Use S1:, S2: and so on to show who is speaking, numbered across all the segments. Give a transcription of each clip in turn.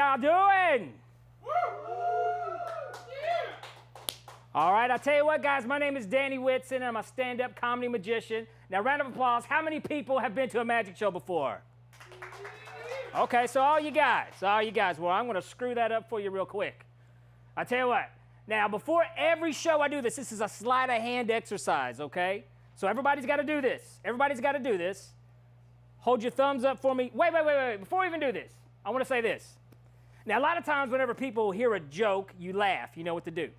S1: y'all doing? All right, I'll tell you what, guys, my name is Danny Whitson, and I'm a stand-up comedy magician. Now, round of applause, how many people have been to a magic show before? Okay, so all you guys. Well, I'm going to screw that up for you real quick. I'll tell you what. Now, before every show I do this is a sleight of hand exercise, okay? So everybody's got to do this. Everybody's got to do this. Hold your thumbs up for me. Wait. Before we even do this, I want to say this. Now, a lot of times whenever people hear a joke, you laugh. You know what to do.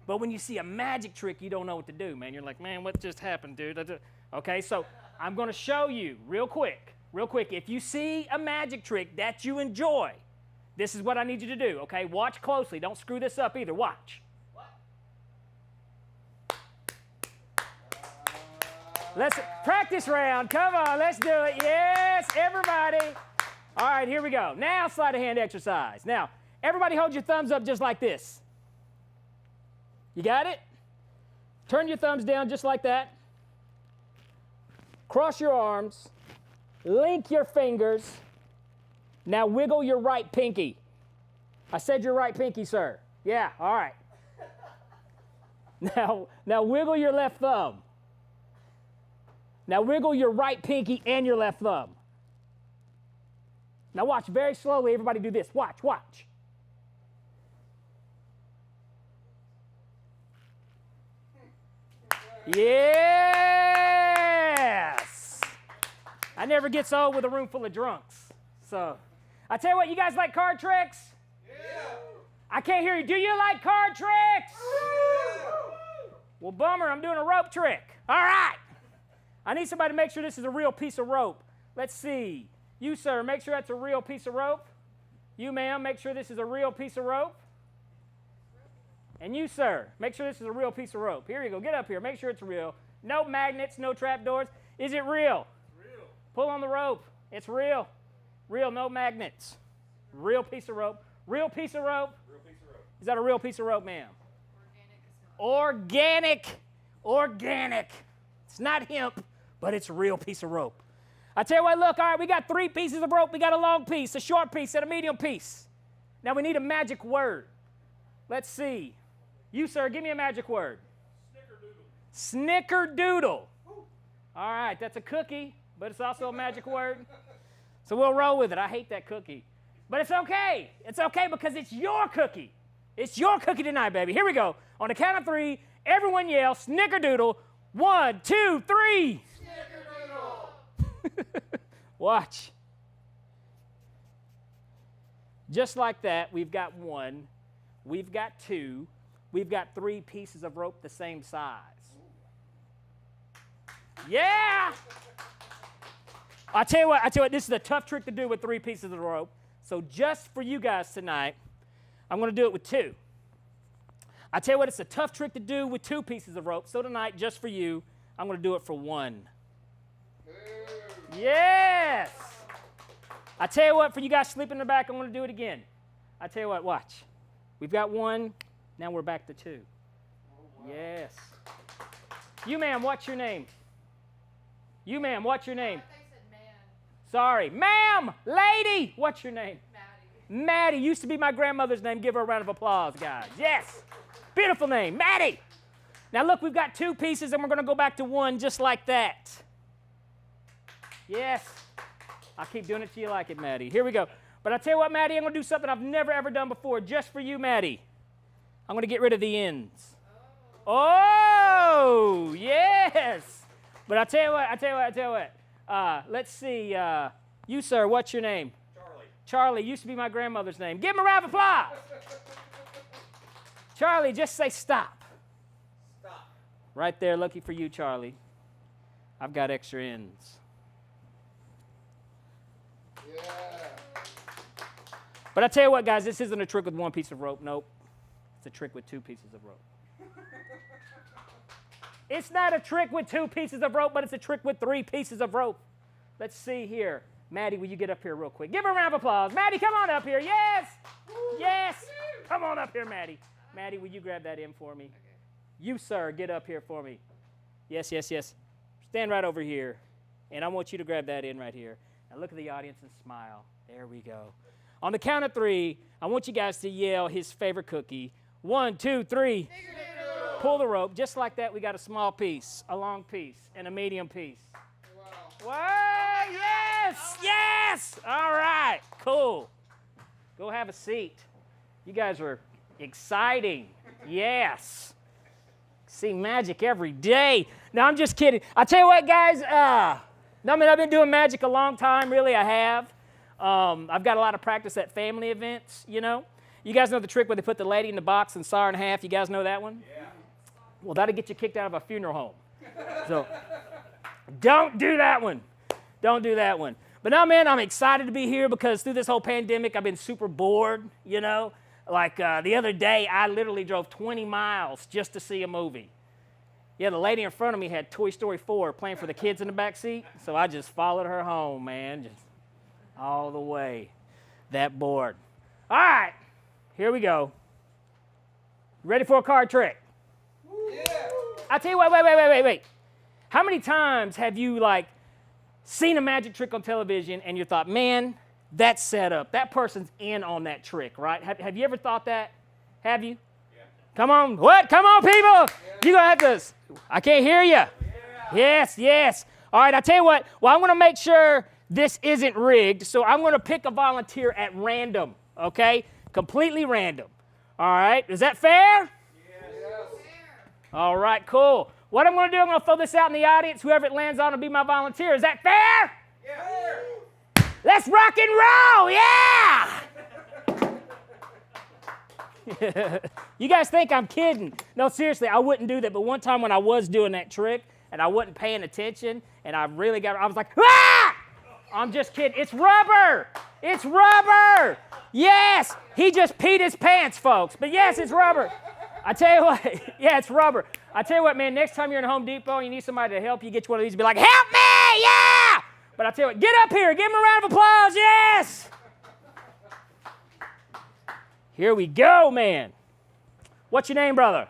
S1: But when you see a magic trick, you don't know what to do, man. You're like, man, what just happened, dude? Okay, so I'm going to show you real quick. If you see a magic trick that you enjoy, this is what I need you to do, okay? Watch closely. Don't screw this up either. Watch. Let's practice round. Come on, let's do it. Yes, everybody. All right, here we go. Now, sleight of hand exercise. Now, everybody hold your thumbs up just like this. You got it? Turn your thumbs down just like that. Cross your arms. Link your fingers. Now wiggle your right pinky. I said your right pinky, sir. Yeah, all right. Now wiggle your left thumb. Now wiggle your right pinky and your left thumb. Now watch very slowly. Everybody do this. Watch. Yes! I never gets old with a room full of drunks. So, I tell you what, you guys like card tricks? Yeah. I can't hear you. Do you like card tricks? Well, bummer, I'm doing a rope trick. All right. I need somebody to make sure this is a real piece of rope. Let's see. You, sir, make sure that's a real piece of rope. You, ma'am, make sure this is a real piece of rope. And you, sir, make sure this is a real piece of rope. Here you go. Get up here. Make sure it's real. No magnets, no trapdoors. Is it real? It's real. Pull on the rope. It's real. Real, no magnets. Real piece of rope. Real piece of rope? Real piece of rope. Is that a real piece of rope, ma'am? Organic. It's not hemp, but it's a real piece of rope. I tell you what, look, all right, we got 3 pieces of rope. We got a long piece, a short piece, and a medium piece. Now we need a magic word. Let's see. You, sir, give me a magic word. Snickerdoodle. Snickerdoodle. All right, that's a cookie, but it's also a magic word. So we'll roll with it. I hate that cookie. But it's okay. It's okay because it's your cookie. It's your cookie tonight, baby. Here we go. On the count of 3, everyone yell, Snickerdoodle. 1, 2, 3. Snickerdoodle. Watch. Just like that, we've got 1. We've got 2. We've got 3 pieces of rope the same size. Yeah! I tell you what, this is a tough trick to do with 3 pieces of rope. So just for you guys tonight, I'm going to do it with 2. I tell you what, it's a tough trick to do with 2 pieces of rope. So tonight, just for you, I'm going to do it for 1. Yes! I tell you what, for you guys sleeping in the back, I'm going to do it again. I tell you what, watch. We've got 1. Now we're back to 2. Yes. You, ma'am, what's your name? You, ma'am, what's your name?
S2: I thought you said man.
S1: Sorry. Ma'am, lady, what's your name?
S2: Maddie.
S1: Maddie used to be my grandmother's name. Give her a round of applause, guys. Yes. Beautiful name, Maddie. Now, look, we've got 2 pieces, and we're going to go back to 1 just like that. Yes. I'll keep doing it till you like it, Maddie. Here we go. But I tell you what, Maddie, I'm going to do something I've never, ever done before just for you, Maddie. I'm going to get rid of the ends. Oh, yes. But I tell you what. Let's see. You, sir, what's your name?
S3: Charlie.
S1: Charlie used to be my grandmother's name. Give him a round of applause. Charlie, just say stop.
S3: Stop.
S1: Right there, lucky for you, Charlie. I've got extra ends.
S3: Yeah.
S1: But I tell you what, guys, this isn't a trick with 1 piece of rope. Nope. It's a trick with 2 pieces of rope. It's not a trick with 2 pieces of rope, but it's a trick with 3 pieces of rope. Let's see here. Maddie, will you get up here real quick? Give her a round of applause. Maddie, come on up here. Yes. Yes. Come on up here, Maddie. Maddie, will you grab that in for me? Okay. You, sir, get up here for me. Yes. Stand right over here. And I want you to grab that in right here. Now look at the audience and smile. There we go. On the count of 3, I want you guys to yell his favorite cookie. 1, 2, 3. Pull the rope. Just like that, we got a small piece, a long piece, and a medium piece. Wow. Whoa, yes, yes. All right, cool. Go have a seat. You guys are exciting. Yes. See magic every day. No, I'm just kidding. I tell you what, guys, I've been doing magic a long time. Really, I have. I've got a lot of practice at family events, you know. You guys know the trick where they put the lady in the box and saw her in half? You guys know that one? Yeah. Well, that'll get you kicked out of a funeral home. So don't do that one. Don't do that one. But now, man, I'm excited to be here because through this whole pandemic, I've been super bored, you know. Like the other day, I literally drove 20 miles just to see a movie. Yeah, the lady in front of me had Toy Story 4 playing for the kids in the back seat, so I just followed her home, man, just all the way. That bored. All right, here we go. Ready for a card trick?
S3: Yeah.
S1: I tell you what, wait. How many times have you, like, seen a magic trick on television and you thought, man, that's set up. That person's in on that trick, right? Have you ever thought that? Have you? Yeah. Come on. What? Come on, people. Yeah. You're going to have to. I can't hear you. Yeah. Yes. All right, I tell you what. Well, I'm going to make sure this isn't rigged, so I'm going to pick a volunteer at random, okay? Completely random. All right. Is that fair? Yes. All right, cool. What I'm going to do, I'm going to throw this out in the audience. Whoever it lands on will be my volunteer. Is that fair? Yeah. Let's rock and roll, yeah! You guys think I'm kidding. No, seriously, I wouldn't do that. But one time when I was doing that trick and I wasn't paying attention and I was like, ah! I'm just kidding. It's rubber. It's rubber. Yes, he just peed his pants, folks. But yes, it's rubber. I tell you what, yeah, it's rubber. I tell you what, man, next time you're in Home Depot and you need somebody to help you, get you one of these and be like, help me, yeah! But I tell you what, get up here, give him a round of applause, yes! Here we go, man. What's your name, brother?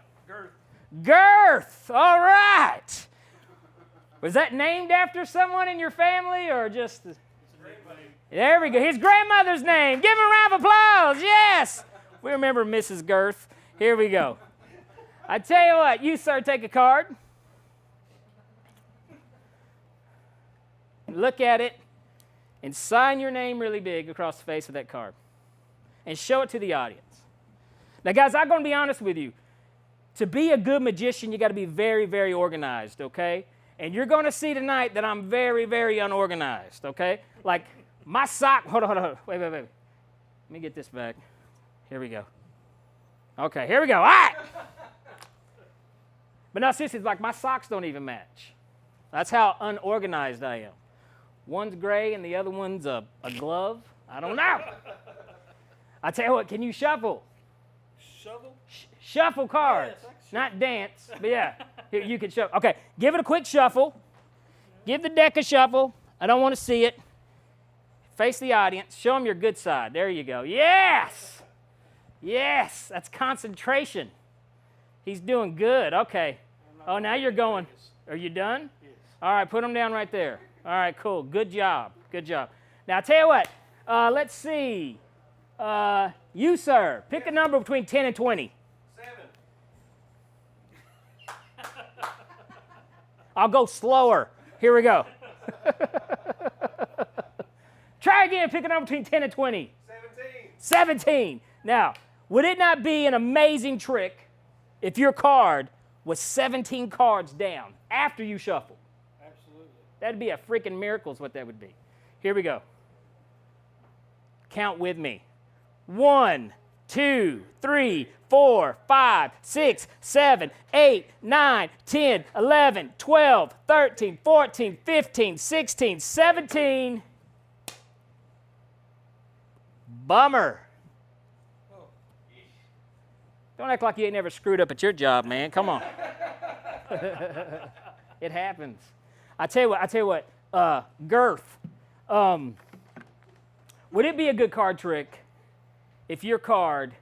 S1: Girth, all right. Was that named after someone in your family or just? There we go, his grandmother's name. Give him a round of applause, yes! We remember Mrs. Girth. Here we go. I tell you what, you, sir, take a card. Look at it and sign your name really big across the face of that card and show it to the audience. Now, guys, I'm going to be honest with you. To be a good magician, you got to be very, very organized, okay? And you're going to see tonight that I'm very, very unorganized, okay? Like my sock, hold on. Wait. Let me get this back. Here we go. Okay, here we go. All right. But no, seriously, like my socks don't even match. That's how unorganized I am. One's gray and the other one's a glove. I don't know. I tell you what, can you shuffle?
S2: Shovel?
S1: Shuffle cards.
S2: Yes,
S1: not dance, but yeah. Here, you can shuffle. Okay, give it a quick shuffle. Give the deck a shuffle. I don't want to see it. Face the audience. Show them your good side. There you go. Yes! Yes, that's concentration. He's doing good. Okay. Oh, now you're going. Are you done?
S2: Yes.
S1: All right, put them down right there. All right, cool. Good job. Good job. Now, I'll tell you what. Let's see. You, sir, pick a number between 10 and 20.
S3: 7.
S1: I'll go slower. Here we go. Try again. Pick a number between 10 and 20. 17. Now, would it not be an amazing trick if your card was 17 cards down after you shuffle?
S2: Absolutely.
S1: That'd be a freaking miracle is what that would be. Here we go. Count with me. 1, 2, 3, 4, 5, 6, 7, 8, 9, 10, 11, 12, 13, 14, 15, 16, 17. Bummer. Don't act like you ain't never screwed up at your job, man. Come on. It happens. I tell you what, Girth, would it be a good card trick if your card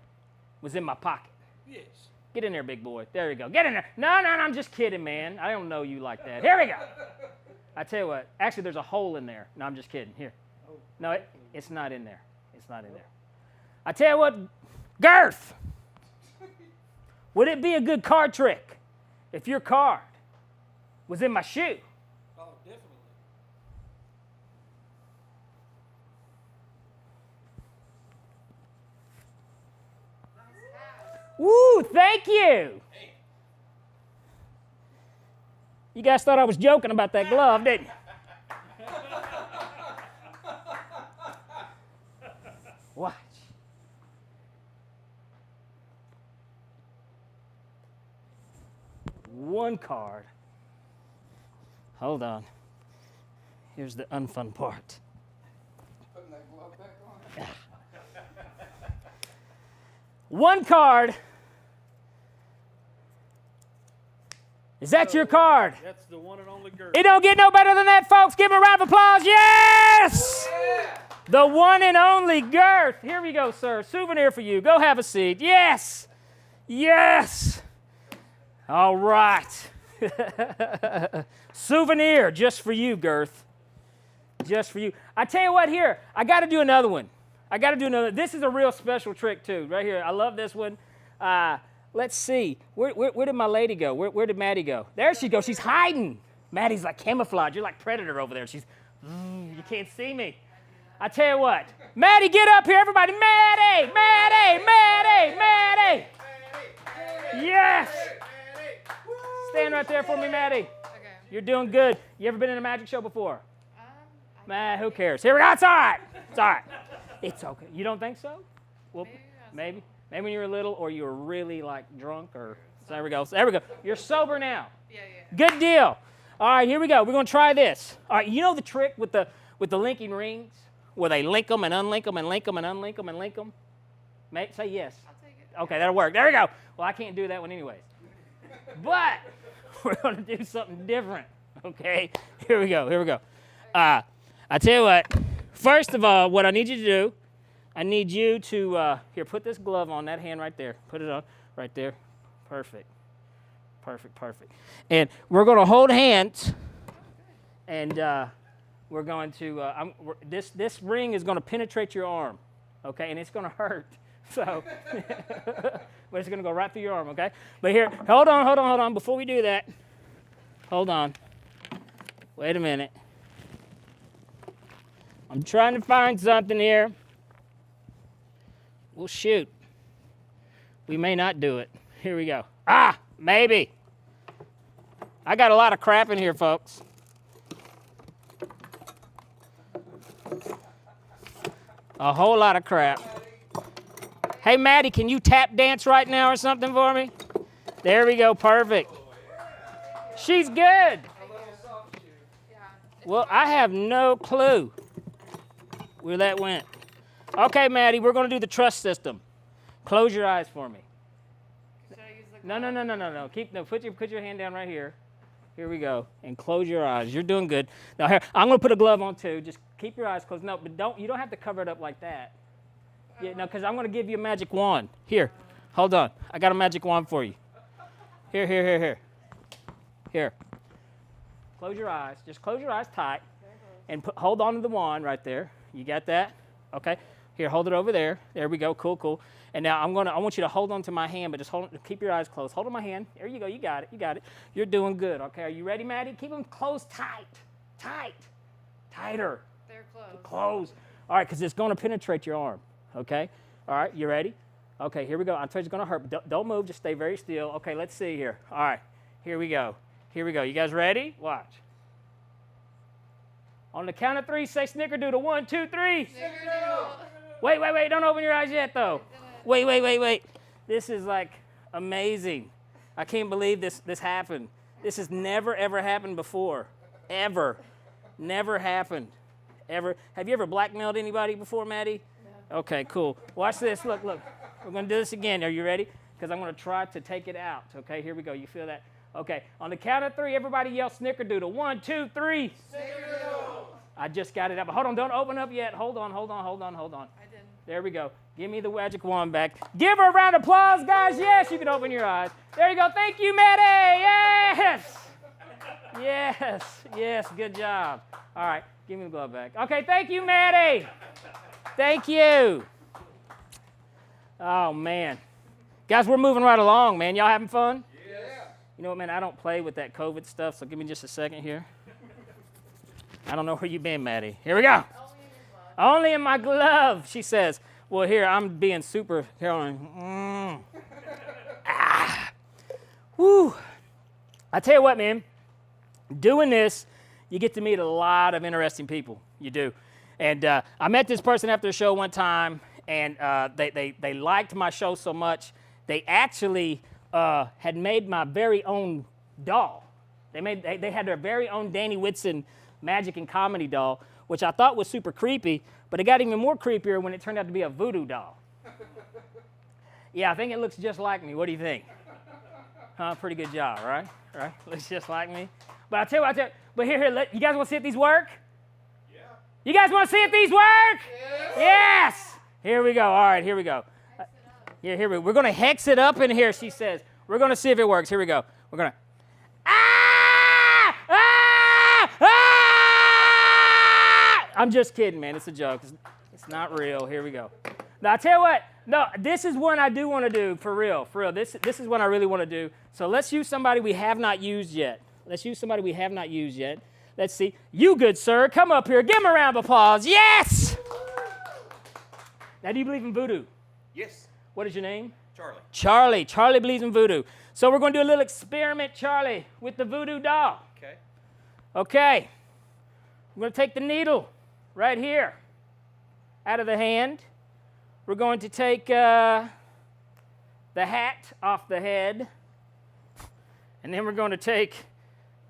S1: was in my pocket?
S2: Yes.
S1: Get in there, big boy. There you go. Get in there. No, I'm just kidding, man. I don't know you like that. Here we go. I tell you what, actually, there's a hole in there. No, I'm just kidding. Here. No, it's not in there. It's not in there. I tell you what, Girth, would it be a good card trick if your card was in my shoe?
S2: Oh, definitely.
S1: Woo, thank you. You guys thought I was joking about that glove, didn't you? Watch. One card. Hold on. Here's the unfun part.
S3: Putting that glove back on.
S1: One card. Is that your card?
S2: That's the one and only girl.
S1: It don't get no better than that, folks. Give him a round of applause. Yes!
S3: Yeah.
S1: The one and only Girth. Here we go, sir. Souvenir for you. Go have a seat. Yes! Yes! All right. Souvenir just for you, Girth. Just for you. I tell you what, here, I got to do another one. This is a real special trick, too, right here. I love this one. Let's see. Where did my lady go? Where did Maddie go? There she goes. She's hiding. Maddie's like camouflage. You're like Predator over there. She's, you can't see me. I tell you what. Maddie, get up here, everybody. Maddie, Maddie, Maddie, Maddie. Yes. Stand right there for me, Maddie.
S4: Okay.
S1: You're doing good. You ever been in a magic show before? Man, who cares? Here we go. It's all right. It's all right. It's okay. You don't think so? Well, maybe. Maybe when you were little or you were really like drunk or, so there we go. So there we go. You're sober now.
S4: Yeah.
S1: Good deal. All right, here we go. We're going to try this. All right, you know the trick with the linking rings where they link them and unlink them and link them and unlink them and link them? Say yes.
S4: I'll take it.
S1: Okay, that'll work. There we go. Well, I can't do that one anyways. But we're going to do something different. Okay, here we go. I tell you what, first of all, what I need you to do, I need you to, here, put this glove on that hand right there. Put it on right there. Perfect. And we're going to hold hands, and we're going to, this ring is going to penetrate your arm, okay, and it's going to hurt. So, but it's going to go right through your arm, okay? But here, hold on. Before we do that, hold on. Wait a minute. I'm trying to find something here. Well, shoot. We may not do it. Here we go. Maybe. I got a lot of crap in here, folks. A whole lot of crap. Hey, Maddie, can you tap dance right now or something for me? There we go. Perfect. She's good. Well, I have no clue where that went. Okay, Maddie, we're going to do the trust system. Close your eyes for me.
S4: Should I use the
S1: No. Put your hand down right here. Here we go. And close your eyes. You're doing good. Now here, I'm going to put a glove on too. Just keep your eyes closed. No, but you don't have to cover it up like that. Yeah, no, because I'm going to give you a magic wand. Here, hold on. I got a magic wand for you. Here. Here. Close your eyes. Just close your eyes tight. And hold on to the wand right there. You got that? Okay. Here, hold it over there. There we go. Cool. And now I want you to hold on to my hand, but just keep your eyes closed. Hold on my hand. There you go. You got it. You're doing good. Okay. Are you ready, Maddie? Keep them closed tight. Tighter.
S4: They're closed.
S1: Close. All right, because it's going to penetrate your arm. Okay. All right. You ready? Okay. Here we go. I'm afraid it's going to hurt, but don't move. Just stay very still. Okay. Let's see here. All right. Here we go. You guys ready? Watch. On the count of 3, say snickerdoodle. 1, 2, 3.
S4: Snickerdoodle.
S1: Wait. Don't open your eyes yet, though. Wait. This is like amazing. I can't believe this happened. This has never, ever happened before. Ever. Never happened. Ever. Have you ever blackmailed anybody before, Maddie? No. Okay, cool. Watch this. Look. We're going to do this again. Are you ready? Because I'm going to try to take it out. Okay, here we go. You feel that? Okay, on the count of 3, everybody yell snickerdoodle. 1, 2, 3.
S3: Snickerdoodle.
S1: I just got it up. Hold on, don't open up yet. Hold on.
S4: I didn't.
S1: There we go. Give me the magic wand back. Give her a round of applause, guys. Yes, you can open your eyes. There you go. Thank you, Maddie. Yes. Good job. All right, give me the glove back. Okay, thank you, Maddie. Thank you. Oh, man. Guys, we're moving right along, man. Y'all having fun?
S3: Yeah.
S1: You know what, man? I don't play with that COVID stuff, so give me just a second here. I don't know where you been, Maddie. Here we go. Only in my glove, she says. Well, here, I'm being super Caroline. Whew. I tell you what, man. Doing this, you get to meet a lot of interesting people. You do. And I met this person after a show one time, and they liked my show so much, they actually had made my very own doll. They had their very own Danny Whitson magic and comedy doll, which I thought was super creepy, but it got even more creepier when it turned out to be a voodoo doll. Yeah, I think it looks just like me. What do you think? Huh? Pretty good job, right? Right? Looks just like me. But I'll tell you what, but here, you guys want to see if these work? Yeah. You guys want to see if these work? Yes. Yes. Here we go. All right, here we go. Yeah, here we go. We're going to hex it up in here, she says. We're going to see if it works. Here we go. We're going to. I'm just kidding, man. It's a joke. It's not real. Here we go. Now, I tell you what. No, this is one I do want to do, for real, for real. This is one I really want to do. So let's use somebody we have not used yet. Let's use somebody we have not used yet. Let's see. You, good sir, come up here. Give him a round of applause. Yes! Now, do you believe in voodoo?
S2: Yes.
S1: What is your name?
S2: Charlie.
S1: Charlie. Charlie believes in voodoo. So we're going to do a little experiment, Charlie, with the voodoo doll.
S2: Okay.
S1: Okay. I'm going to take the needle right here out of the hand. We're going to take the hat off the head. And then we're going to take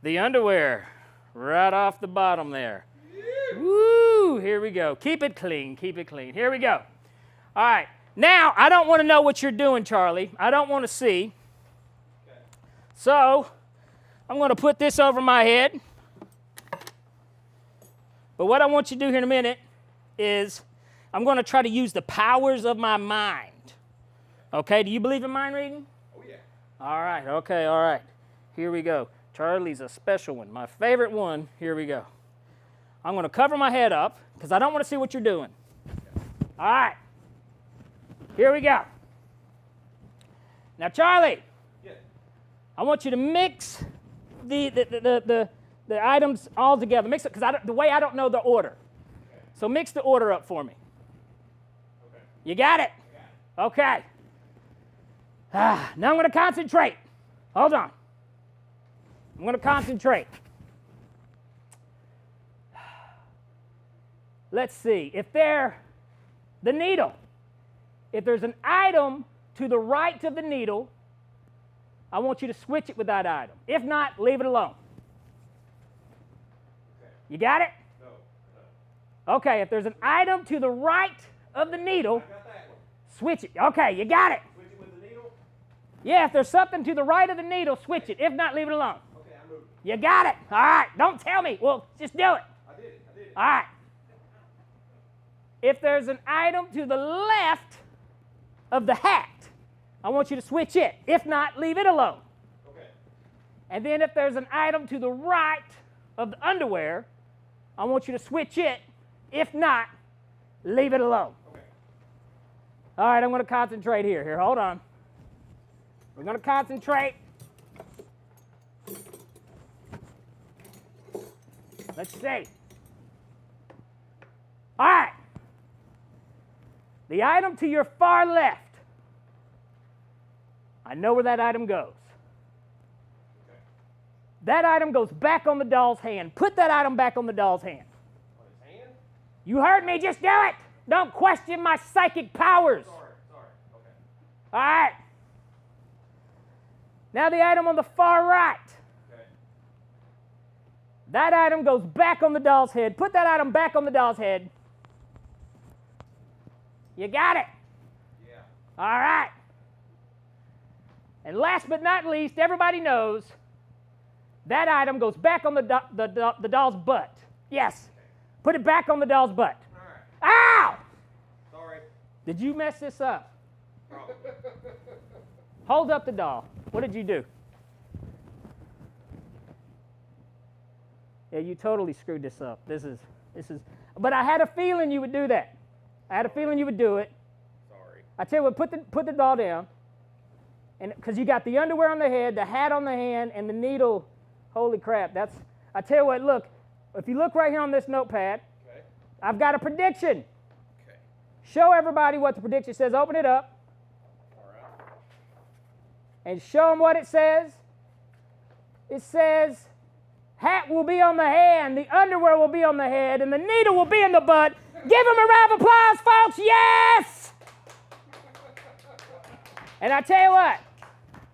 S1: the underwear right off the bottom there. Woo! Here we go. Keep it clean. Keep it clean. Here we go. All right. Now, I don't want to know what you're doing, Charlie. I don't want to see.
S2: Okay.
S1: So, I'm going to put this over my head. But what I want you to do here in a minute is I'm going to try to use the powers of my mind. Okay? Do you believe in mind reading?
S2: Oh, yeah.
S1: All right. Okay. All right. Here we go. Charlie's a special one. My favorite one. Here we go. I'm going to cover my head up because I don't want to see what you're doing. All right. Here we go. Now, Charlie,
S2: Yeah.
S1: I want you to mix the items all together. Mix it because the way I don't know the order.
S2: Okay.
S1: So mix the order up for me.
S2: Okay.
S1: You got it?
S2: I got it.
S1: Okay. Now I'm going to concentrate. Hold on. I'm going to concentrate. Let's see. The needle. If there's an item to the right of the needle, I want you to switch it with that item. If not, leave it alone.
S2: Okay.
S1: You got it?
S2: No. No.
S1: Okay, if there's an item to the right of the needle,
S2: I got that one.
S1: switch it. Okay, you got it.
S2: Switch it with the needle.
S1: Yeah, if there's something to the right of the needle, switch it. If not, leave it alone.
S2: Okay, I moved.
S1: You got it. All right, don't tell me. Well, just do it.
S2: I did it. I did it.
S1: All right. If there's an item to the left of the hat, I want you to switch it. If not, leave it alone.
S2: Okay.
S1: And then if there's an item to the right of the underwear, I want you to switch it. If not, leave it alone.
S2: Okay.
S1: All right, I'm going to concentrate here. Here, hold on. We're going to concentrate. Let's see. All right. The item to your far left. I know where that item goes.
S2: Okay.
S1: That item goes back on the doll's hand. Put that item back on the doll's hand.
S2: On his hand?
S1: You heard me. Just do it. Don't question my psychic powers.
S2: Sorry. Okay.
S1: All right. Now the item on the far right.
S2: Okay.
S1: That item goes back on the doll's head. Put that item back on the doll's head. You got it.
S2: Yeah.
S1: All right. And last but not least, everybody knows that item goes back on the doll's butt. Yes. Put it back on the doll's butt.
S2: All right.
S1: Ow!
S2: Sorry.
S1: Did you mess this up?
S2: Probably.
S1: Hold up the doll. What did you do? Yeah, you totally screwed this up. This is, but I had a feeling you would do that. I had a feeling you would do it.
S2: Sorry.
S1: I tell you what, put the doll down. And because you got the underwear on the head, the hat on the hand, and the needle. Holy crap! I tell you what. Look, if you look right here on this notepad,
S2: Okay.
S1: I've got a prediction.
S2: Okay.
S1: Show everybody what the prediction says. Open it up.
S2: All right.
S1: And show them what it says. It says, hat will be on the hand, the underwear will be on the head, and the needle will be in the butt. Give them a round of applause, folks. Yes! And I tell you what,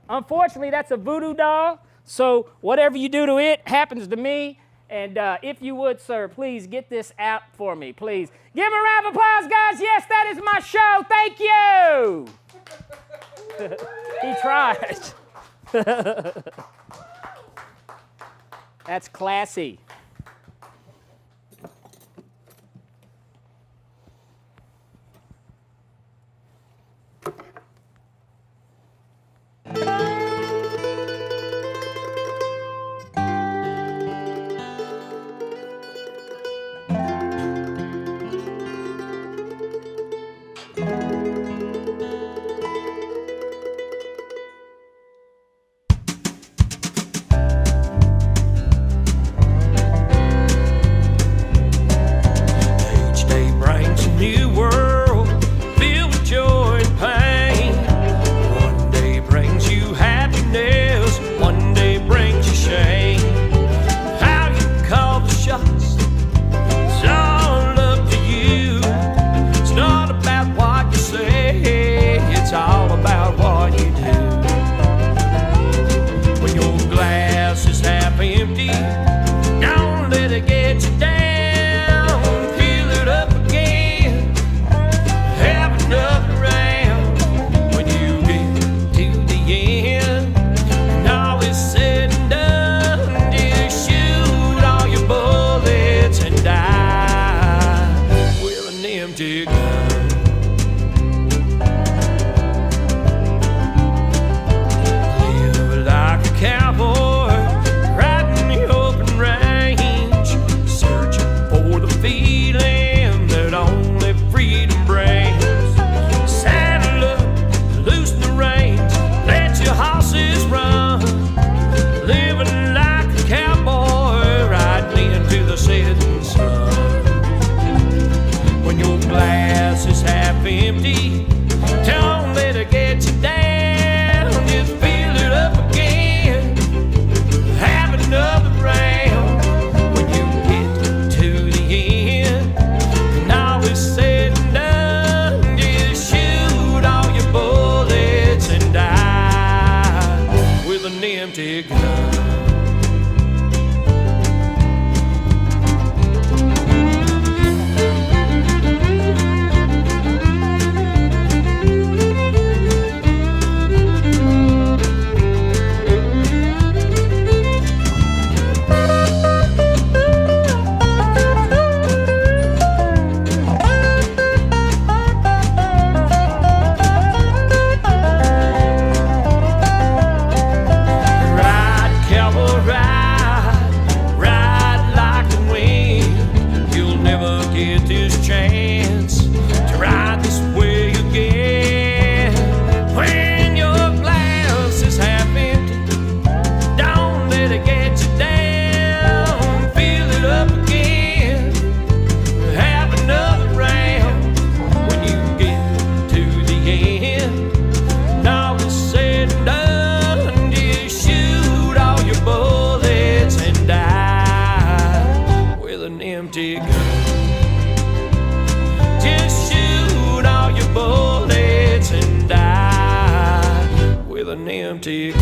S1: unfortunately, that's a voodoo doll, so whatever you do to it happens to me. And if you would, sir, please get this out for me, please. Give him a round of applause, guys. Yes, that is my show. Thank you. He tried. That's classy.
S5: Each day brings a new world filled with joy and pain. One day brings you happiness, one day brings you shame. How you call the shots, it's all up to you. It's not about what you say, it's all about what you do. When your glass is half empty, don't let it get you down. Fill it up again. Have another round. When you get to the end, and all is said and done, just shoot all your bullets and die with an empty gun. Live like a cowboy, riding the open range, searching for the feeling that only freedom brings. Saddle up, loosen the reins, let your horses run. Living like a cowboy, riding into the setting sun. When your glass is half empty, don't let it get you down. Just fill it up again. Have another round. When you get to the end, and all is said and done, just shoot all your bullets and die with an empty gun. Ride, cowboy, ride, ride like the wind. You'll never get this chance to ride this way again. When your glass is half empty, don't let it get you down. Fill it up again. Have another round. When you get to the end, and all is said and done, just shoot all your bullets and die with an empty gun. Just shoot all your bullets and die with an empty gun.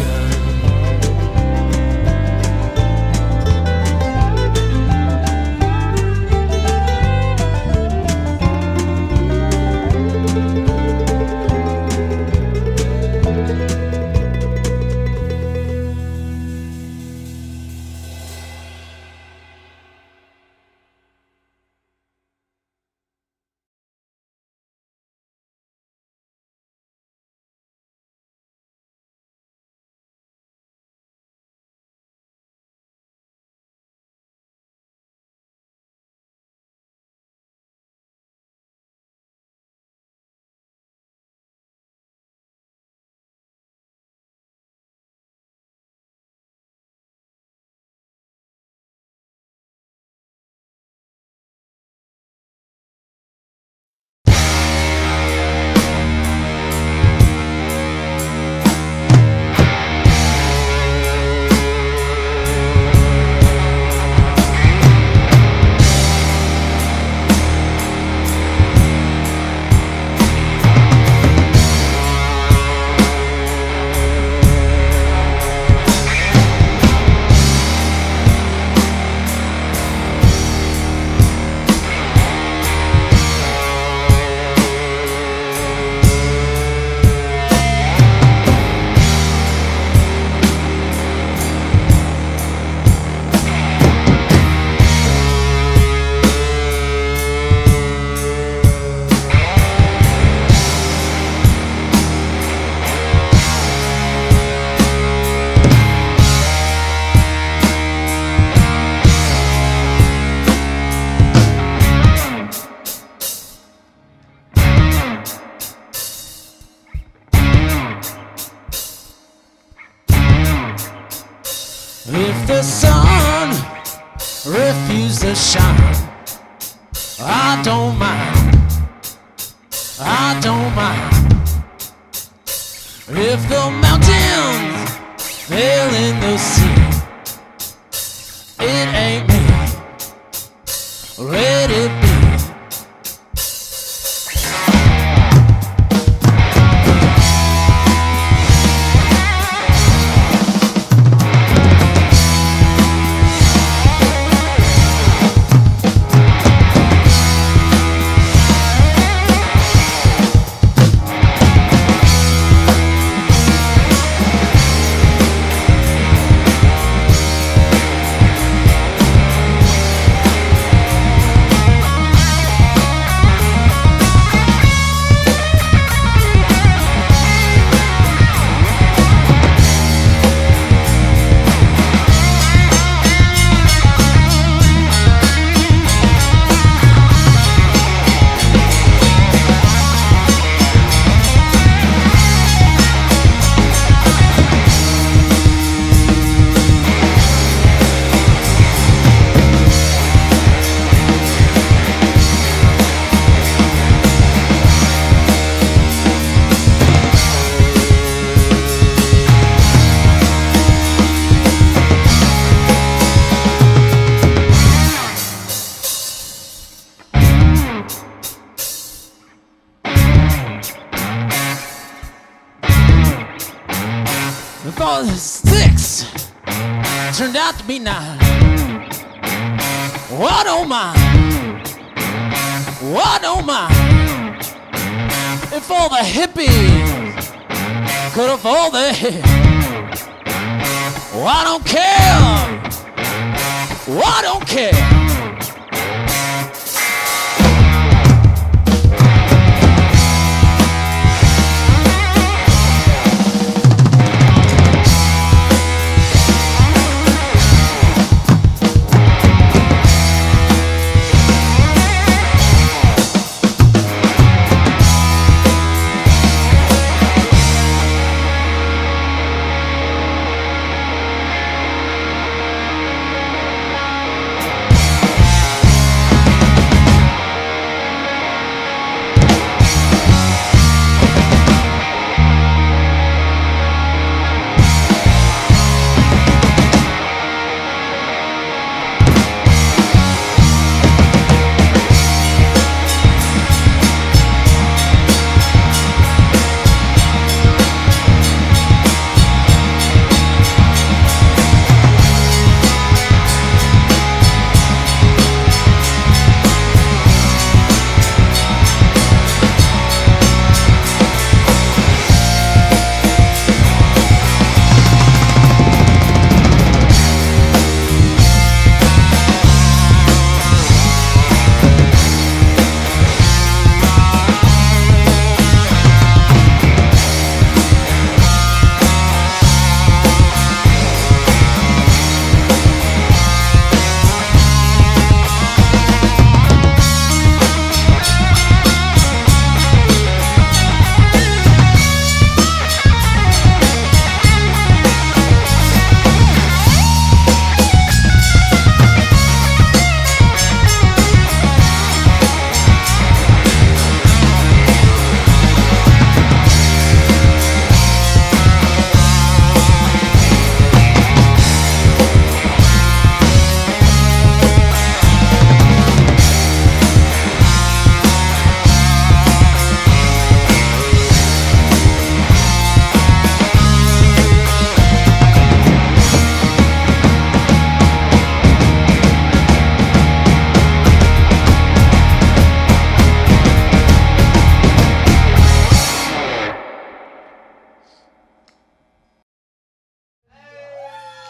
S5: refuse to shine. I don't mind. I don't mind. If the mountains fell in the sea, it ain't me. Let it be. If all the 6 turned out to be 9, oh, I don't mind. Oh, I don't mind. If all the hippies could afford their hair, oh, I don't care. Oh, I don't care.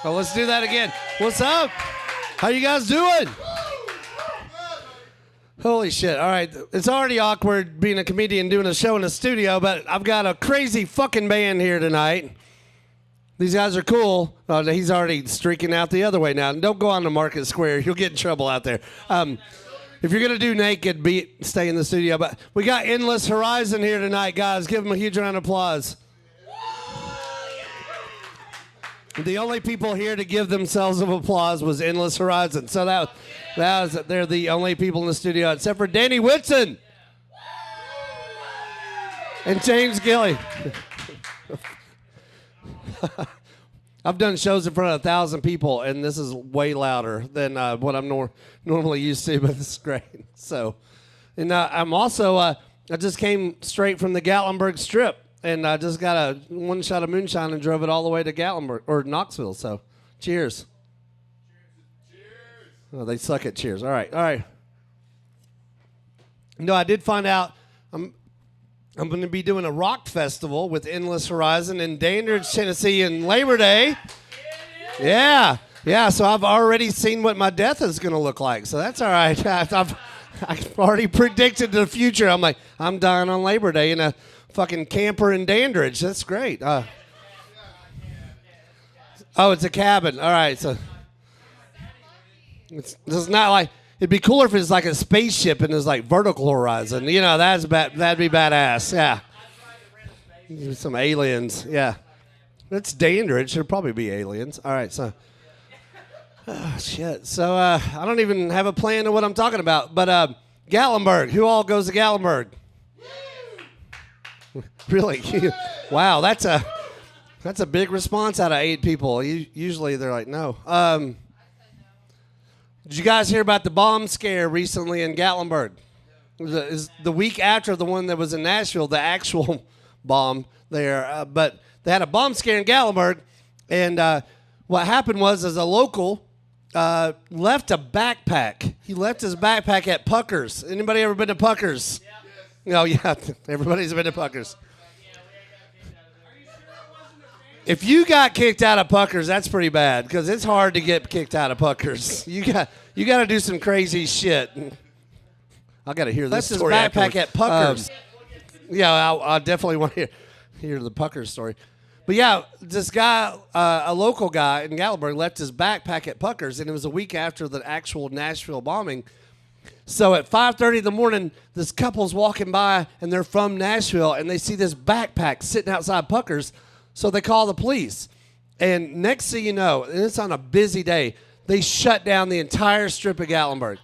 S6: Oh, let's do that again. What's up? How you guys doing? Holy shit. All right. It's already awkward being a comedian doing a show in a studio, but I've got a crazy fucking band here tonight. These guys are cool. He's already streaking out the other way now. Don't go on the Market Square. You'll get in trouble out there. If you're going to do naked, stay in the studio. But we got Endless Horizon here tonight, guys. Give them a huge round of applause. The only people here to give themselves an applause was Endless Horizon. So that was they're the only people in the studio except for Danny Whitson and James Gilly. I've done shows in front of 1,000 people, and this is way louder than what I'm normally used to, but this is great. So, and I'm also, I just came straight from the Gatlinburg Strip, and I just got a one shot of moonshine and drove it all the way to Gatlinburg, or Knoxville, so cheers. Cheers. Oh, they suck at cheers. All right. No, I did find out I'm going to be doing a rock festival with Endless Horizon in Dandridge, Tennessee, in Labor Day. Yeah. So I've already seen what my death is going to look like. So that's all right. I've already predicted the future. I'm like, I'm dying on Labor Day in a fucking camper in Dandridge. That's great. Oh, it's a cabin. All right. So it's not like. It'd be cooler if it's like a spaceship and it's like vertical horizon. You know, that'd be badass. Yeah. Some aliens. Yeah. That's Dandridge. There'll probably be aliens. All right. So, shit. So, I don't even have a plan of what I'm talking about. But Gatlinburg. Who all goes to Gatlinburg? Really? Wow. That's a big response out of 8 people. Usually they're like, no. Did you guys hear about the bomb scare recently in Gatlinburg? It was the week after the one that was in Nashville, the actual bomb there. But they had a bomb scare in Gatlinburg, and what happened was, as a local left a backpack. He left his backpack at Pucker's. Anybody ever been to Pucker's? Yeah. Oh, yeah. Everybody's been to Pucker's. If you got kicked out of Pucker's, that's pretty bad, because it's hard to get kicked out of Pucker's. You got to do some crazy shit. I got to hear this story. That's his backpack at Pucker's. Yeah, I definitely want to hear the Pucker's story. But yeah, this guy, a local guy in Gatlinburg, left his backpack at Pucker's, and it was a week after the actual Nashville bombing. So at 5:30 in the morning, this couple's walking by, and they're from Nashville, and they see this backpack sitting outside Pucker's. So they call the police. And next thing you know, and it's on a busy day, they shut down the entire strip of Gatlinburg.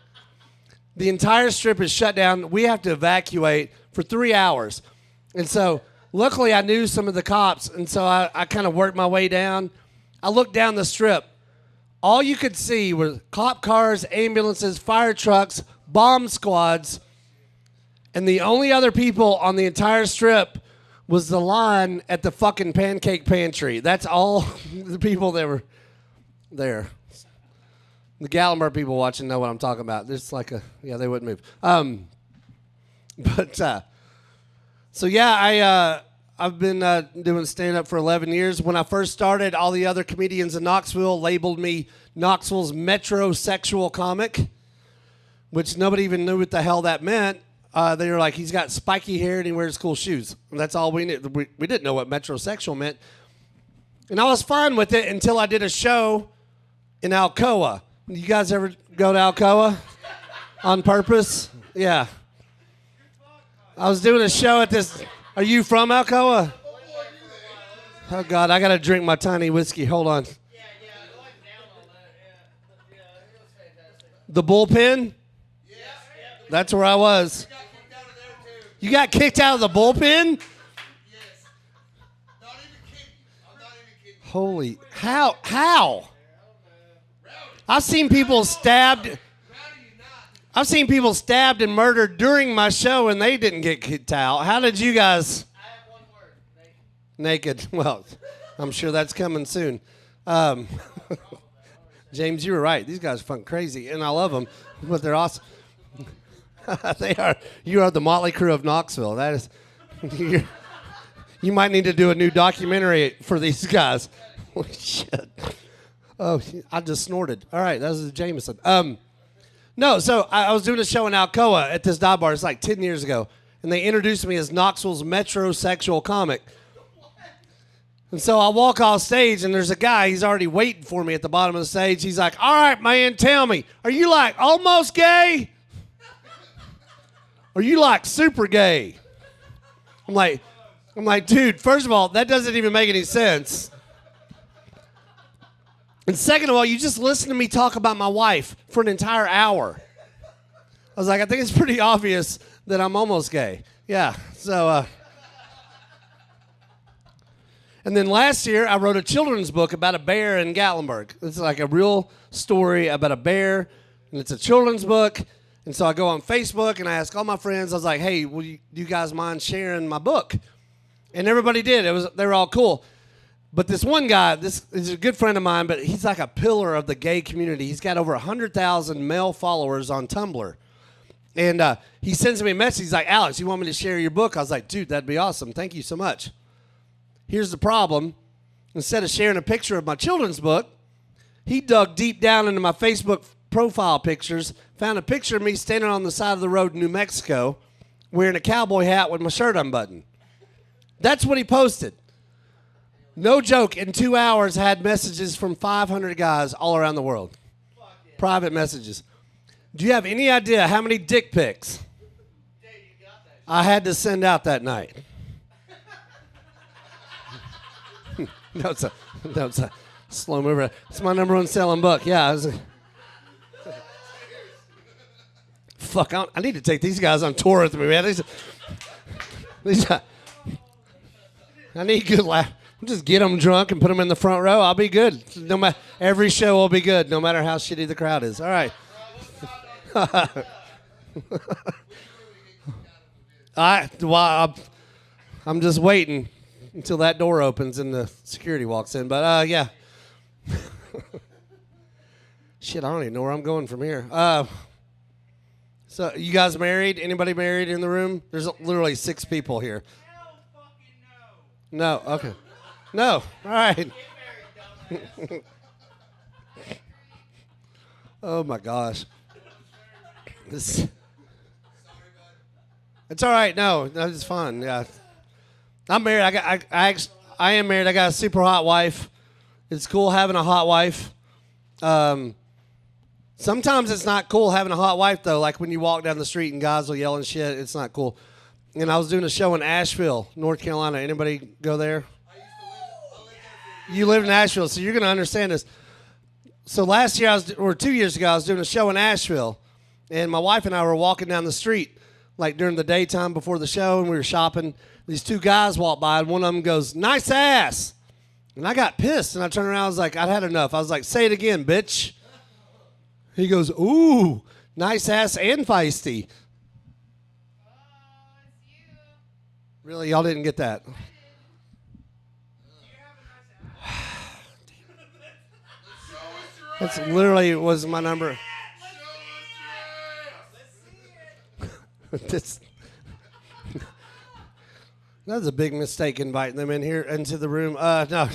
S6: The entire strip is shut down. We have to evacuate for 3 hours. And so luckily I knew some of the cops, and so I kind of worked my way down. I looked down the strip. All you could see were cop cars, ambulances, fire trucks, bomb squads. And the only other people on the entire strip was the line at the fucking Pancake Pantry. That's all the people that were there. The Gatlinburg people watching know what I'm talking about. There's like they wouldn't move. So yeah, I've been doing stand-up for 11 years. When I first started, all the other comedians in Knoxville labeled me Knoxville's metrosexual comic, which nobody even knew what the hell that meant. They were like, he's got spiky hair and he wears cool shoes. And that's all we knew. We didn't know what metrosexual meant. And I was fine with it until I did a show in Alcoa. You guys ever go to Alcoa on purpose? Yeah. I was doing a show at this. Are you from Alcoa? Oh, God, I got to drink my tiny whiskey. Hold on. The Bullpen? That's where I was. You got kicked out of the bullpen?
S3: Yes. Not even kidding. I'm not even kidding.
S6: Holy, how? I've seen people stabbed. I've seen people stabbed and murdered during my show, and they didn't get kicked out. How did you guys?
S7: I have one word.
S6: Naked. Well, I'm sure that's coming soon. James, you were right. These guys are fucking crazy, and I love them, but they're awesome. They are. You are the Motley Crue of Knoxville. That is. You might need to do a new documentary for these guys. Holy shit. Oh, I just snorted. All right, that was the Jameson. No, so I was doing a show in Alcoa at this dive bar. It's like 10 years ago, and they introduced me as Knoxville's metrosexual comic. And so I walk off stage, and there's a guy. He's already waiting for me at the bottom of the stage. He's like, "All right, man, tell me, are you like almost gay? Are you like super gay?" I'm like, dude, first of all, that doesn't even make any sense. And second of all, you just listen to me talk about my wife for an entire hour. I was like, I think it's pretty obvious that I'm almost gay. Yeah, so... And then last year, I wrote a children's book about a bear in Gatlinburg. It's like a real story about a bear, and it's a children's book. And so I go on Facebook, and I ask all my friends, I was like, hey, do you guys mind sharing my book? And everybody did. They were all cool. But this one guy, this is a good friend of mine, but he's like a pillar of the gay community. He's got over 100,000 male followers on Tumblr. And he sends me a message. He's like, Alex, you want me to share your book? I was like, dude, that'd be awesome. Thank you so much. Here's the problem. Instead of sharing a picture of my children's book, he dug deep down into my Facebook profile pictures, found a picture of me standing on the side of the road in New Mexico wearing a cowboy hat with my shirt unbuttoned. That's what he posted. No joke, in 2 hours, I had messages from 500 guys all around the world. Private messages. Do you have any idea how many dick pics I had to send out that night? No, it's a slow mover. It's my #1 selling book. Yeah. Fuck, I need to take these guys on tour with me, man. I need good laugh. Just get them drunk and put them in the front row. I'll be good. No matter, every show will be good, no matter how shitty the crowd is. All right. I'm just waiting until that door opens and the security walks in. But, yeah. Shit, I don't even know where I'm going from here. So, you guys married? Anybody married in the room? There's literally 6 people here. No, okay. No, all right. Oh, my gosh. It's all right. No, it's fine. Yeah. I'm married. I am married. I got a super hot wife. It's cool having a hot wife. Sometimes it's not cool having a hot wife, though. Like when you walk down the street and guys will yell and shit, it's not cool. And I was doing a show in Asheville, North Carolina. Anybody go there? You live in Asheville, so you're going to understand this. So last year, 2 years ago, I was doing a show in Asheville, and my wife and I were walking down the street, like during the daytime before the show, and we were shopping. These 2 guys walked by, and one of them goes, "Nice ass." And I got pissed, and I turned around. I was like, I'd had enough. I was like, "Say it again, bitch." He goes, "Ooh, nice ass and feisty." Really, y'all didn't get that? That's literally was my number. That was a big mistake inviting them in here into the room. No.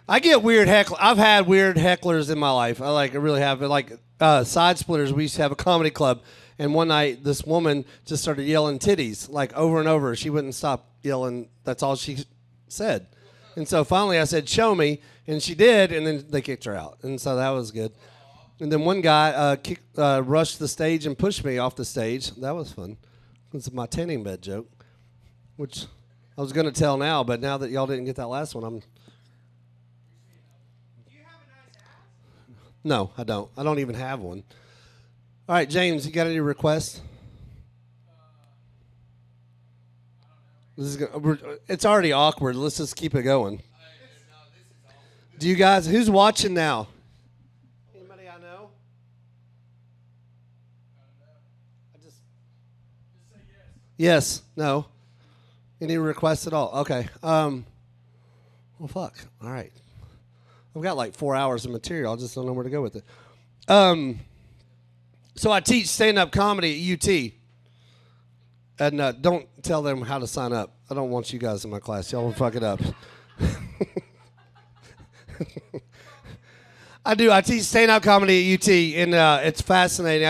S6: I get weird I've had weird hecklers in my life. I really have. Like Side Splitters, we used to have a comedy club, and one night this woman just started yelling titties like over and over. She wouldn't stop yelling. That's all she said. And so finally I said, "Show me," and she did, and then they kicked her out. And so that was good. And then one guy rushed the stage and pushed me off the stage. That was fun. It's my tanning bed joke, which I was going to tell now, but now that y'all didn't get that last one, I'm... No, I don't. I don't even have one. All right, James, you got any requests? It's already awkward. Let's just keep it going. Do you guys, who's watching now? Anybody I know? Just say yes. Yes. No. Any requests at all? Okay. Well, fuck. All right. I've got like 4 hours of material. I just don't know where to go with it. So I teach stand-up comedy at UT. And don't tell them how to sign up. I don't want you guys in my class. Y'all will fuck it up. I do. I teach stand-up comedy at UT, and it's fascinating.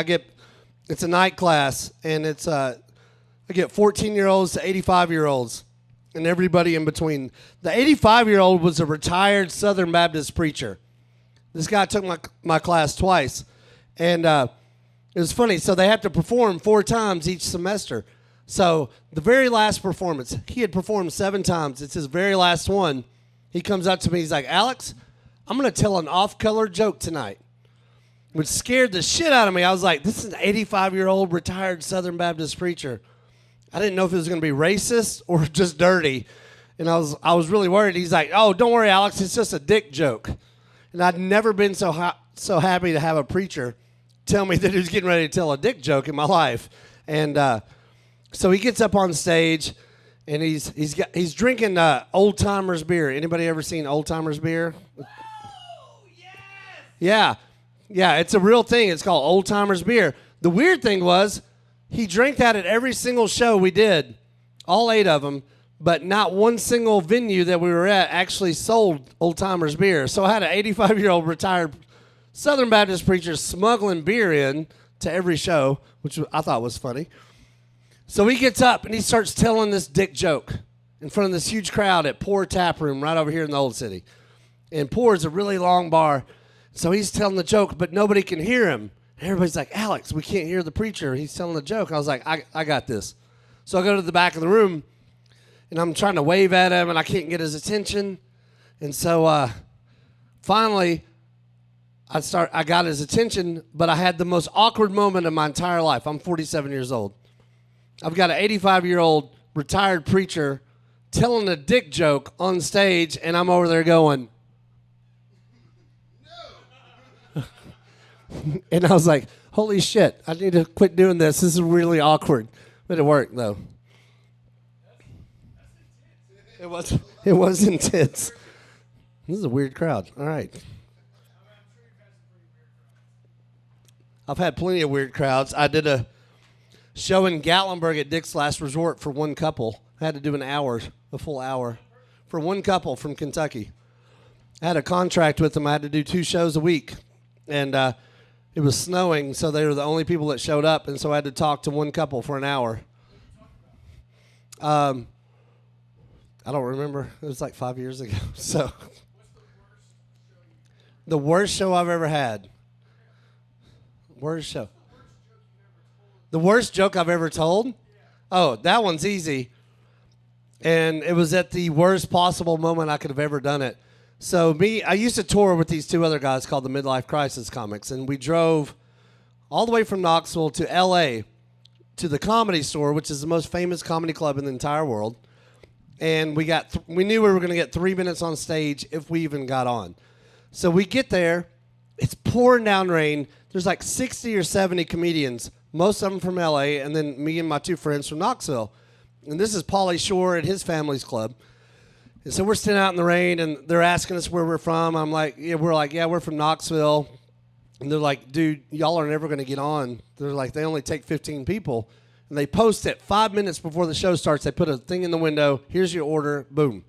S6: It's a night class, and I get 14-year-olds to 85-year-olds, and everybody in between. The 85-year-old was a retired Southern Baptist preacher. This guy took my class twice, and it was funny. So they have to perform 4 times each semester. So the very last performance, he had performed 7 times. It's his very last one. He comes up to me. He's like, Alex, I'm going to tell an off-color joke tonight, which scared the shit out of me. I was like, this is an 85-year-old retired Southern Baptist preacher. I didn't know if it was going to be racist or just dirty. And I was really worried. He's like, oh, don't worry, Alex. It's just a dick joke. And I'd never been so happy to have a preacher tell me that he was getting ready to tell a dick joke in my life. And so he gets up on stage, and he's drinking Old Timers beer. Anybody ever seen Old Timers beer? Oh, yes! Yeah, it's a real thing. It's called Old Timers beer. The weird thing was he drank that at every single show we did, all 8 of them. But not one single venue that we were at actually sold Old Timers beer. So I had an 85-year-old retired Southern Baptist preacher smuggling beer in to every show, which I thought was funny. So he gets up and he starts telling this dick joke in front of this huge crowd at Pour Tap Room right over here in the Old City. And Pour is a really long bar. So he's telling the joke, but nobody can hear him. Everybody's like, Alex, we can't hear the preacher. He's telling the joke. I was like, I got this. So I go to the back of the room, and I'm trying to wave at him, and I can't get his attention. And so finally, I got his attention, but I had the most awkward moment of my entire life. I'm 47 years old. I've got an 85-year-old retired preacher telling a dick joke on stage, and I'm over there going, no. And I was like, holy shit, I need to quit doing this. This is really awkward. But it worked, though. It was intense. This is a weird crowd. All right. I've had plenty of weird crowds. I did a show in Gatlinburg at Dick's Last Resort for one couple. I had to do a full hour, for one couple from Kentucky. I had a contract with them. I had to do 2 shows a week. And it was snowing, so they were the only people that showed up. And so I had to talk to one couple for an hour. I don't remember. It was like 5 years ago. So, the worst show I've ever had. Worst show. The worst joke I've ever told? Oh, that one's easy. And it was at the worst possible moment I could have ever done it. So I used to tour with these 2 other guys called the Midlife Crisis Comics, and we drove all the way from Knoxville to L.A. to the Comedy Store, which is the most famous comedy club in the entire world. And we knew we were going to get 3 minutes on stage if we even got on. So we get there. It's pouring down rain. There's like 60 or 70 comedians, most of them from L.A., and then me and my 2 friends from Knoxville. And this is Pauly Shore and his family's club. And so we're standing out in the rain, and they're asking us where we're from. I'm like, we're from Knoxville. And they're like, dude, y'all are never going to get on. They're like, they only take 15 people. And they post it 5 minutes before the show starts. They put a thing in the window. Here's your order. Boom.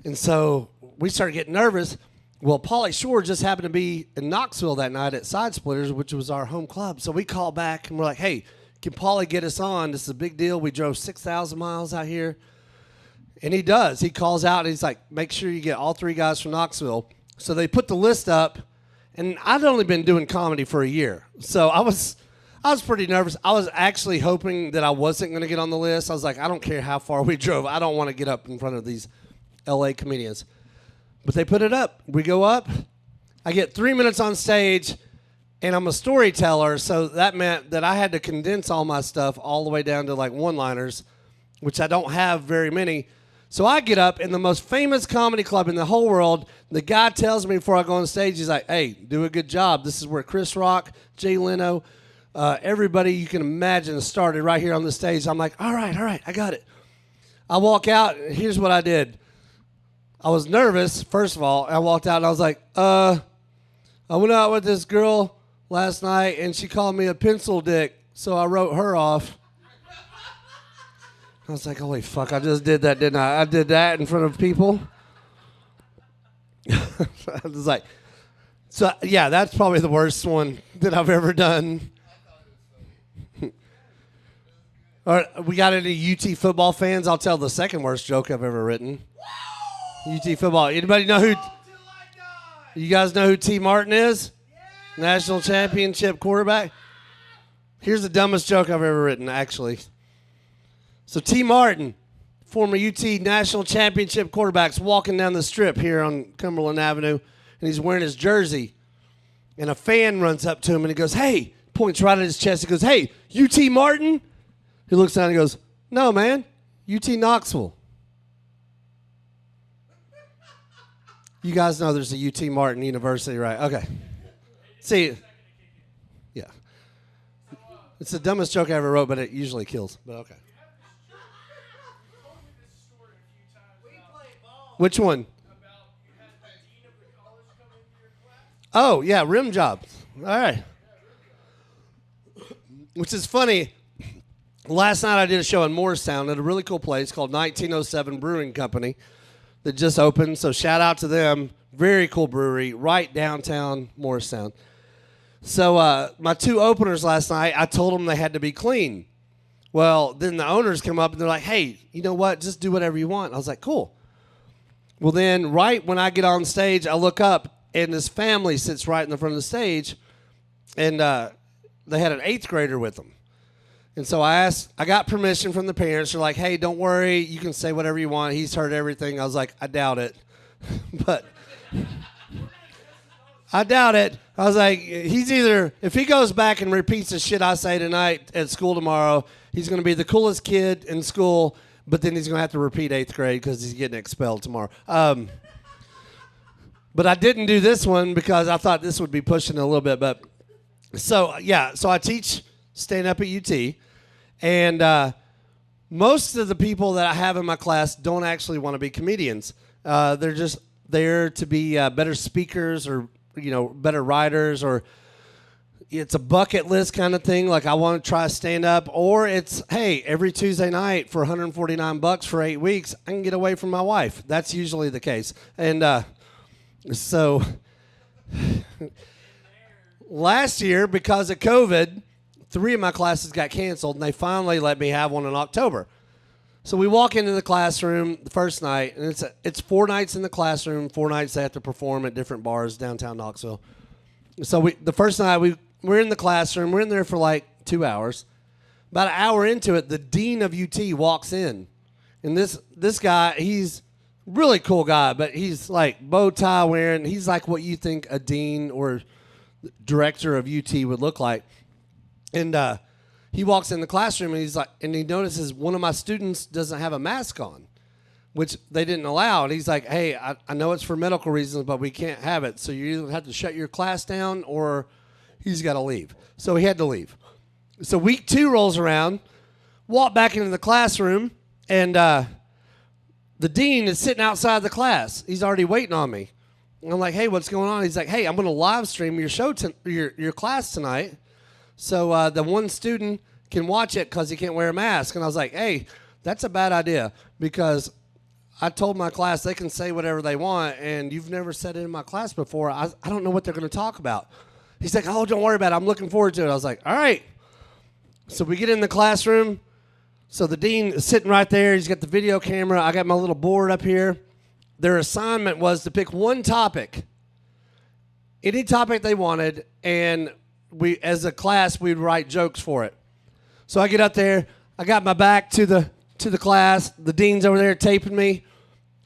S6: And so we started getting nervous. Well, Pauly Shore just happened to be in Knoxville that night at Side Splitters, which was our home club. So we call back, and we're like, hey, can Pauly get us on? This is a big deal. We drove 6,000 miles out here. And he does. He calls out, and he's like, make sure you get all 3 guys from Knoxville. So they put the list up, and I'd only been doing comedy for a year. So I was pretty nervous. I was actually hoping that I wasn't going to get on the list. I was like, I don't care how far we drove. I don't want to get up in front of these L.A. comedians. But they put it up. We go up. I get 3 minutes on stage, and I'm a storyteller, so that meant that I had to condense all my stuff all the way down to like one-liners, which I don't have very many. So I get up in the most famous comedy club in the whole world. The guy tells me before I go on stage, he's like, hey, do a good job. This is where Chris Rock, Jay Leno, everybody you can imagine started right here on the stage. I'm like, all right, I got it. I walk out, and here's what I did. I was nervous, first of all. I walked out, and I was like, I went out with this girl last night, and she called me a pencil dick, so I wrote her off. I was like, holy fuck, I just did that, didn't I? I did that in front of people. I was like, so yeah, that's probably the worst one that I've ever done. All right, we got any UT football fans? I'll tell the second worst joke I've ever written. UT football. Anybody know who? You guys know who T. Martin is? National championship quarterback. Here's the dumbest joke I've ever written, actually. So T. Martin, former UT national championship quarterback's walking down the strip here on Cumberland Avenue, and he's wearing his jersey. And a fan runs up to him and he goes, "Hey," points right at his chest. He goes, "Hey, UT Martin?" He looks down and goes, "No, man, UT Knoxville." You guys know there's a UT Martin University, right? Okay. See, yeah. It's the dumbest joke I ever wrote, but it usually kills. But okay. Which one? Oh, yeah, rim jobs. All right. Which is funny. Last night I did a show in Morristown at a really cool place called 1907 Brewing Company that just opened. So shout out to them. Very cool brewery right downtown Morristown. So my two openers last night, I told them they had to be clean. Well, then the owners come up and they're like, "Hey, you know what? Just do whatever you want." I was like, "Cool." Well, then right when I get on stage, I look up and this family sits right in the front of the stage, and they had an 8th grader with them. And so I got permission from the parents. They're like, "Hey, don't worry. You can say whatever you want. He's heard everything." I was like, "I doubt it." But I doubt it. I was like, he's either, if he goes back and repeats the shit I say tonight at school tomorrow, he's going to be the coolest kid in school, but then he's going to have to repeat 8th grade because he's getting expelled tomorrow. But I didn't do this one because I thought this would be pushing it a little bit. But so, yeah, so I teach stand up at UT, and most of the people that I have in my class don't actually want to be comedians. They're just there to be better speakers or, better writers, or it's a bucket list kind of thing. Like, I want to try stand up, or it's, hey, every Tuesday night for $149 for 8 weeks, I can get away from my wife. That's usually the case. And so last year, because of COVID, 3 of my classes got canceled, and they finally let me have one in October. So we walk into the classroom the first night, and it's 4 nights in the classroom, 4 nights they have to perform at different bars downtown Knoxville. So the first night we're in the classroom, we're in there for like 2 hours. About an hour into it, the dean of UT walks in, and this guy, he's a really cool guy, but he's like bow tie wearing. He's like what you think a dean or director of UT would look like, and he walks in the classroom and he notices one of my students doesn't have a mask on, which they didn't allow. And he's like, "Hey, I know it's for medical reasons, but we can't have it. So you either have to shut your class down or he's got to leave." So he had to leave. So week 2 rolls around, walk back into the classroom, and the dean is sitting outside the class. He's already waiting on me. And I'm like, "Hey, what's going on?" He's like, "Hey, I'm going to live stream your show, your class tonight. So the one student can watch it because he can't wear a mask." And I was like, "Hey, that's a bad idea, because I told my class they can say whatever they want, and you've never said it in my class before. I don't know what they're going to talk about." He's like, "Oh, don't worry about it. I'm looking forward to it." I was like, "All right." So we get in the classroom. So the dean is sitting right there. He's got the video camera. I got my little board up here. Their assignment was to pick one topic, any topic they wanted, and we, as a class, we'd write jokes for it. So I get up there. I got my back to the class. The dean's over there taping me.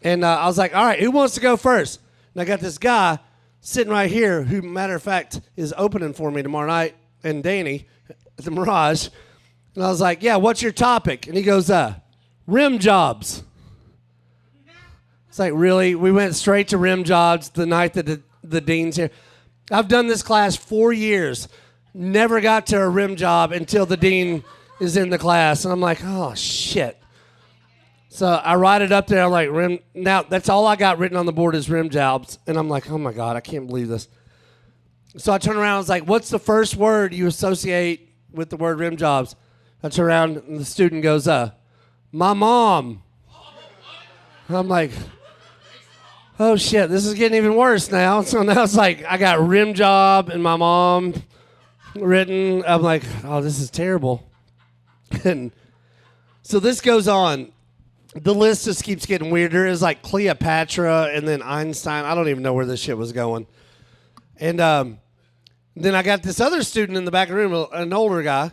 S6: And I was like, "All right, who wants to go first?" And I got this guy sitting right here who, matter of fact, is opening for me tomorrow night, and Danny at the Mirage. And I was like, "Yeah, what's your topic?" And he goes, "Rim jobs." It's like, really? We went straight to rim jobs the night that the dean's here. I've done this class 4 years, never got to a rim job until the dean is in the class. And I'm like, "Oh, shit." So I write it up there. I'm like, rim. Now, that's all I got written on the board is rim jobs. And I'm like, "Oh, my God, I can't believe this." So I turn around. I was like, "What's the first word you associate with the word rim jobs?" I turn around, and the student goes, "My mom." I'm like, "Oh, shit, this is getting even worse now." So now it's like I got rim job and my mom written. I'm like, "Oh, this is terrible." And so this goes on. The list just keeps getting weirder. It's like Cleopatra and then Einstein. I don't even know where this shit was going. And then I got this other student in the back of the room, an older guy.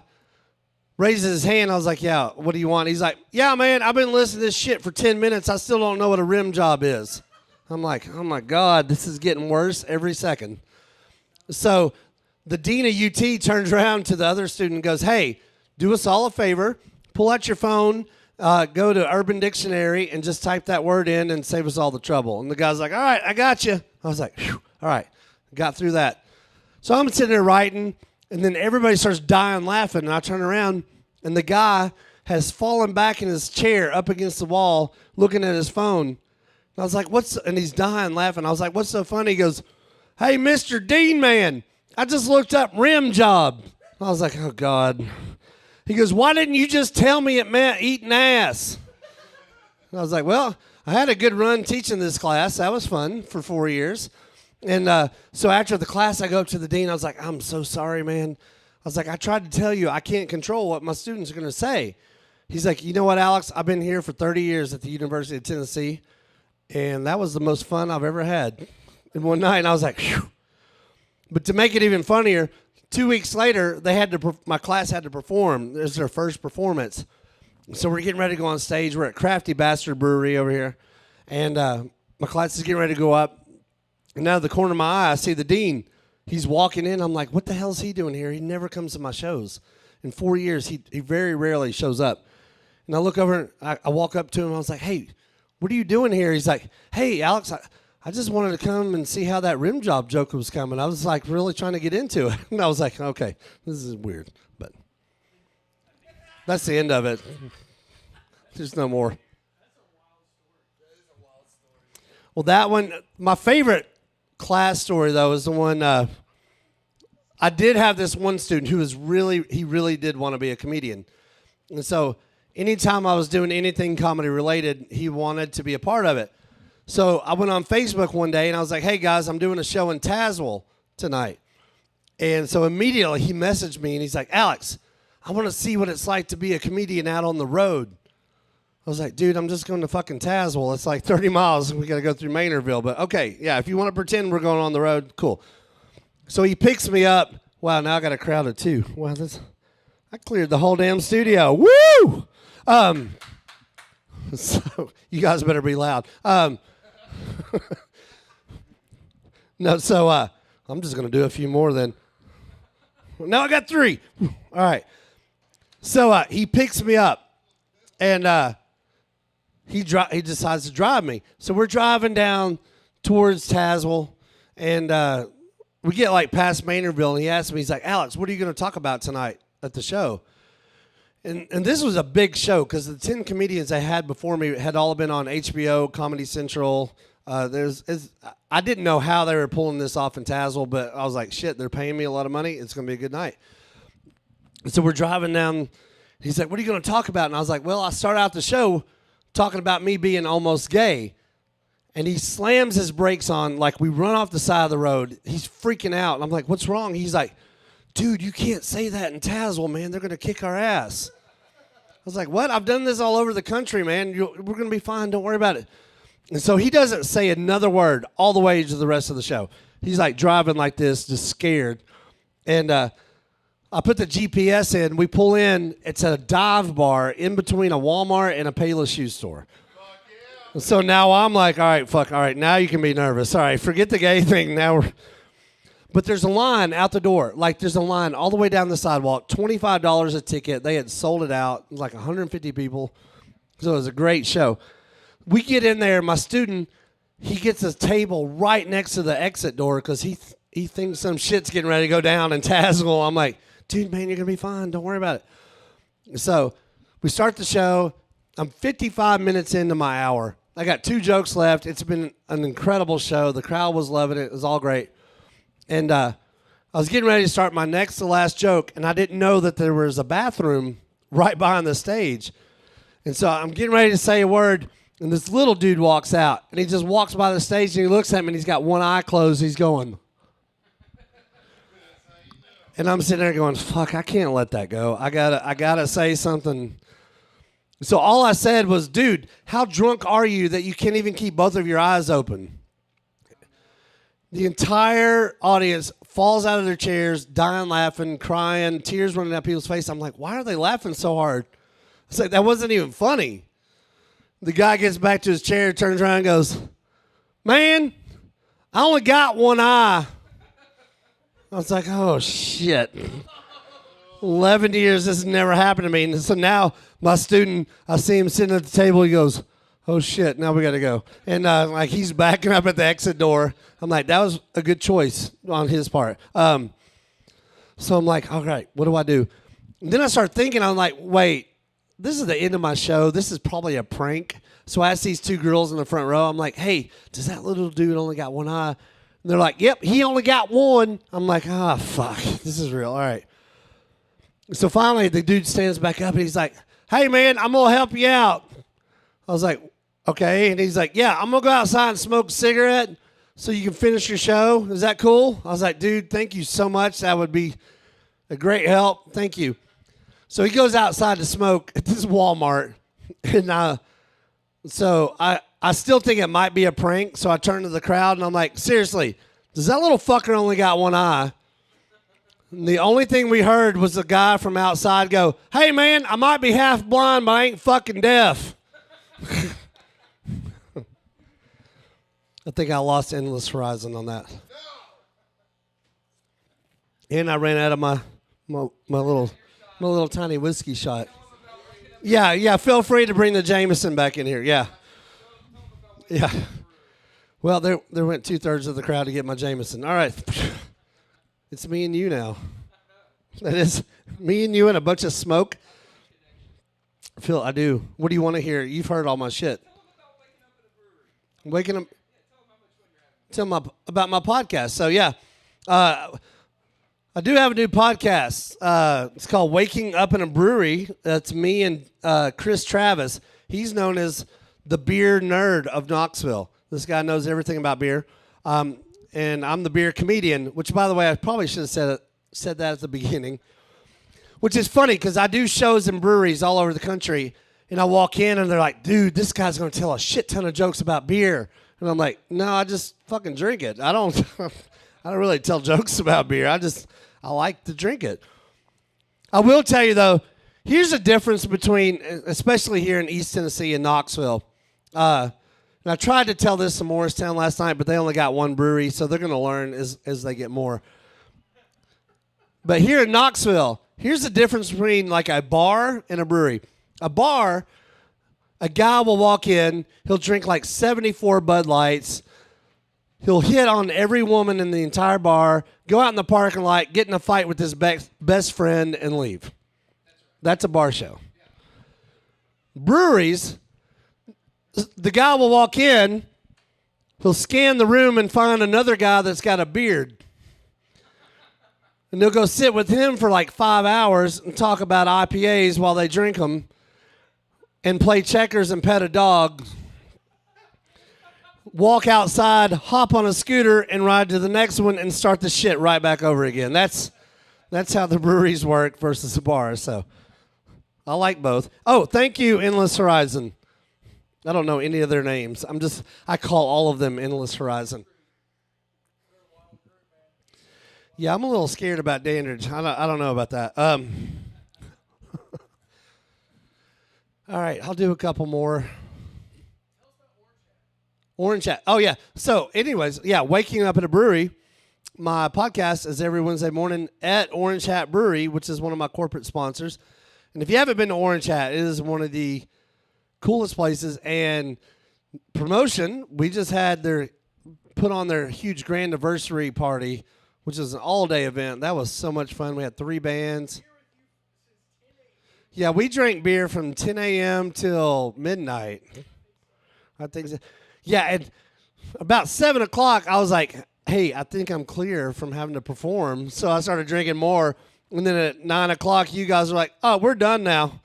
S6: raises his hand. I was like, yeah, what do you want? He's like, yeah, man, I've been listening to this shit for 10 minutes. I still don't know what a rim job is. I'm like, oh, my God, this is getting worse every second. So the dean of UT turns around to the other student and goes, hey, do us all a favor. Pull out your phone, go to Urban Dictionary, and just type that word in and save us all the trouble. And the guy's like, all right, I got you. I was like, phew, all right, got through that. So I'm sitting there writing, and then everybody starts dying laughing, and I turn around, and the guy has fallen back in his chair up against the wall looking at his phone. And I was like, and he's dying laughing. I was like, what's so funny? He goes, hey, Mr. Dean Man, I just looked up rim job. I was like, oh, God. He goes, why didn't you just tell me it meant eating ass? And I was like, well, I had a good run teaching this class. That was fun for 4 years. And so after the class, I go up to the dean. I was like, I'm so sorry, man. I was like, I tried to tell you I can't control what my students are going to say. He's like, you know what, Alex? I've been here for 30 years at the University of Tennessee, and that was the most fun I've ever had. And one night, I was like, phew. But to make it even funnier, 2 weeks later, my class had to perform. It was their first performance. So we're getting ready to go on stage. We're at Crafty Bastard Brewery over here. And my class is getting ready to go up. And out of the corner of my eye, I see the dean. He's walking in. I'm like, what the hell is he doing here? He never comes to my shows. In 4 years, he very rarely shows up. And I look over, and I walk up to him. I was like, hey, what are you doing here? He's like, hey, Alex, I just wanted to come and see how that rim job joke was coming. I was like really trying to get into it. And I was like, okay, this is weird. But that's the end of it. There's no more. Well, that one, my favorite class story, though, is the one I did have this one student who he really did want to be a comedian. And so anytime I was doing anything comedy related, he wanted to be a part of it. So I went on Facebook one day, and I was like, hey, guys, I'm doing a show in Tazewell tonight. And so immediately he messaged me, and he's like, Alex, I want to see what it's like to be a comedian out on the road. I was like, dude, I'm just going to fucking Tazewell. It's like 30 miles, and we got to go through Maynardville. But, okay, yeah, if you want to pretend we're going on the road, cool. So he picks me up. Wow, now I got a crowd of two. Wow, I cleared the whole damn studio. Woo! So you guys better be loud. No, so I'm just going to do a few more then. No, I got 3. All right. So he picks me up, and he decides to drive me. So we're driving down towards Tazewell, and we get like past Maynardville, and he asks me, he's like, Alex, what are you going to talk about tonight at the show? And this was a big show because the 10 comedians I had before me had all been on HBO, Comedy Central. I didn't know how they were pulling this off in Tazewell, but I was like, shit, they're paying me a lot of money. It's going to be a good night. And so we're driving down. He's like, what are you going to talk about? And I was like, well, I start out the show talking about me being almost gay. And he slams his brakes on, like we run off the side of the road. He's freaking out. And I'm like, what's wrong? He's like, dude, you can't say that in Tazewell, man. They're going to kick our ass. I was like, what? I've done this all over the country, man. We're going to be fine. Don't worry about it. And so he doesn't say another word all the way to the rest of the show. He's like driving like this, just scared. And I put the GPS in. We pull in. It's a dive bar in between a Walmart and a Payless shoe store. Yeah. So now I'm like, all right, fuck. All right, now you can be nervous. All right, forget the gay thing. Now we're... But there's a line out the door. Like, there's a line all the way down the sidewalk, $25 a ticket. They had sold it out. It was like 150 people. So it was a great show. We get in there. My student, he gets a table right next to the exit door because he thinks some shit's getting ready to go down in Tazewell. I'm like, dude, man, you're going to be fine. Don't worry about it. So we start the show. I'm 55 minutes into my hour. I got 2 jokes left. It's been an incredible show. The crowd was loving it. It was all great. And I was getting ready to start my next to last joke, and I didn't know that there was a bathroom right behind the stage. And so I'm getting ready to say a word, and this little dude walks out, and he just walks by the stage, and he looks at me, and he's got one eye closed. He's going. And I'm sitting there going, fuck, I can't let that go. I gotta say something. So all I said was, dude, how drunk are you that you can't even keep both of your eyes open? The entire audience falls out of their chairs, dying laughing, crying, tears running down people's face. I'm like, why are they laughing so hard? It's like, that wasn't even funny. The guy gets back to his chair, turns around and goes, man, I only got one eye. I was like, oh, shit. 11 years, this has never happened to me. And so now my student, I see him sitting at the table. He goes, oh, shit, now we got to go. And like he's backing up at the exit door. I'm like, that was a good choice on his part. So I'm like, all right, what do I do? And then I start thinking, I'm like, wait, this is the end of my show. This is probably a prank. So I asked these two girls in the front row, I'm like, hey, does that little dude only got one eye? And they're like, yep, he only got one. I'm like, ah, fuck, this is real. All right. So finally, the dude stands back up and he's like, hey, man, I'm going to help you out. I was like, okay. And he's like, yeah, I'm going to go outside and smoke a cigarette so you can finish your show. Is that cool? I was like, dude, thank you so much. That would be a great help. Thank you. So he goes outside to smoke at this Walmart. And so I still think it might be a prank. So I turn to the crowd and I'm like, seriously, does that little fucker only got one eye? And the only thing we heard was the guy from outside go, hey, man, I might be half blind, but I ain't fucking deaf. I think I lost Endless Horizon on that. And I ran out of my little tiny whiskey shot. Yeah, feel free to bring the Jameson back in here. Yeah. Well, there went 2/3 of the crowd to get my Jameson. All right. It's me and you now. That is me and you and a bunch of smoke. Phil, I do. What do you want to hear? You've heard all my shit. Waking up. Tell them about my podcast. So, yeah. I do have a new podcast. It's called Waking Up in a Brewery. That's me and Chris Travis. He's known as the beer nerd of Knoxville. This guy knows everything about beer. And I'm the beer comedian, which, by the way, I probably should have said that at the beginning, which is funny because I do shows in breweries all over the country, and I walk in, and they're like, dude, this guy's going to tell a shit ton of jokes about beer. And I'm like, no, I just fucking drink it. I don't really tell jokes about beer. I like to drink it. I will tell you, though, here's a difference between, especially here in East Tennessee and Knoxville. And I tried to tell this in Morristown last night, but they only got one brewery, so they're going to learn as they get more. But here in Knoxville, here's the difference between like a bar and a brewery. A bar, a guy will walk in, he'll drink like 74 Bud Lights, he'll hit on every woman in the entire bar, go out in the parking lot, get in a fight with his best friend, and leave. That's a bar show. Breweries, the guy will walk in, he'll scan the room and find another guy that's got a beard. And they'll go sit with him for like 5 hours and talk about IPAs while they drink them and play checkers and pet a dog. Walk outside, hop on a scooter, and ride to the next one and start the shit right back over again. That's how the breweries work versus the bars. So I like both. Oh, thank you, Endless Horizon. I don't know any of their names. I call all of them Endless Horizon. Yeah, I'm a little scared about Dandridge. I don't know about that. All right, I'll do a couple more. Orange Hat. Oh, yeah. So, anyways, yeah, Waking Up at a Brewery. My podcast is every Wednesday morning at Orange Hat Brewery, which is one of my corporate sponsors. And if you haven't been to Orange Hat, it is one of the coolest places. And promotion, we just had put on their huge grand anniversary party, which is an all-day event. That was so much fun. We had 3 bands. Yeah, we drank beer from 10 a.m. till midnight. I think so. Yeah, and about 7 o'clock, I was like, hey, I think I'm clear from having to perform. So I started drinking more. And then at 9 o'clock, you guys are like, oh, we're done now.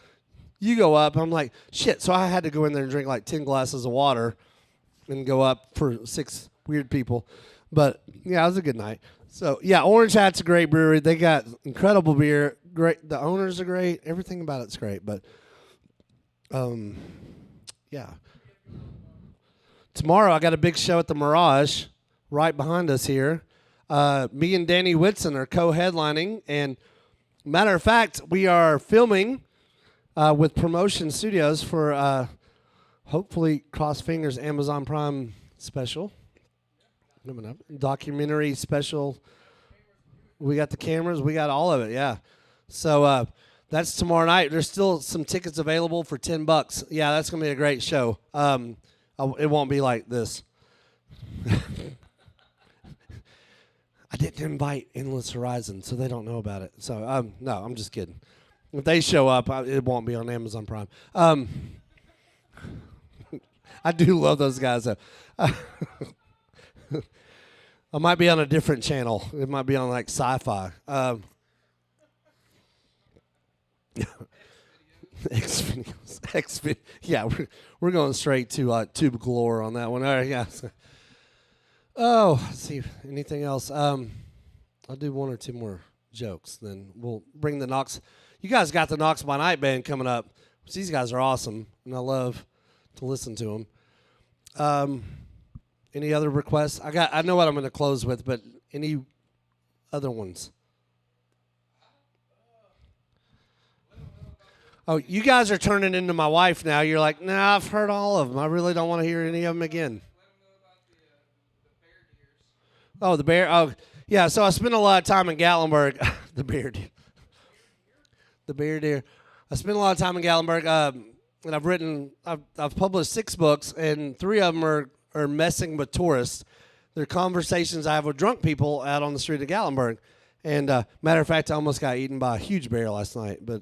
S6: You go up. I'm like, shit. So I had to go in there and drink like 10 glasses of water and go up for 6 weird people. But, yeah, it was a good night. So, yeah, Orange Hat's a great brewery. They got incredible beer. Great. The owners are great. Everything about it's great. But, yeah. Tomorrow I got a big show at the Mirage right behind us here. Me and Danny Whitson are co-headlining, and matter of fact, we are filming with Promotion Studios for hopefully cross fingers Amazon Prime special coming up, documentary special. We got the cameras, we got all of it, yeah. So that's tomorrow night. There's still some tickets available for $10. Yeah, that's gonna be a great show. It won't be like this. I didn't invite Endless Horizon, so they don't know about it. So, no, I'm just kidding. If they show up, it won't be on Amazon Prime. I do love those guys, though. I might be on a different channel. It might be on, like, Sci-Fi. Xvideos. Yeah, we're going straight to Tube Galore on that one. All right, yeah. Oh, let's see. Anything else? I'll do one or two more jokes. Then we'll bring the Knox. You guys got the Knox by Night band coming up. These guys are awesome, and I love to listen to them. Any other requests? I know what I'm going to close with, but any other ones? Oh, you guys are turning into my wife now. You're like, nah, I've heard all of them. I really don't want to hear any of them again. Oh, the bear. Oh, yeah. So I spent a lot of time in Gatlinburg. The bear deer. The bear deer. I spent a lot of time in Gatlinburg, and I've published 6 books, and 3 of them are messing with tourists. They're conversations I have with drunk people out on the street of Gatlinburg. And matter of fact, I almost got eaten by a huge bear last night, but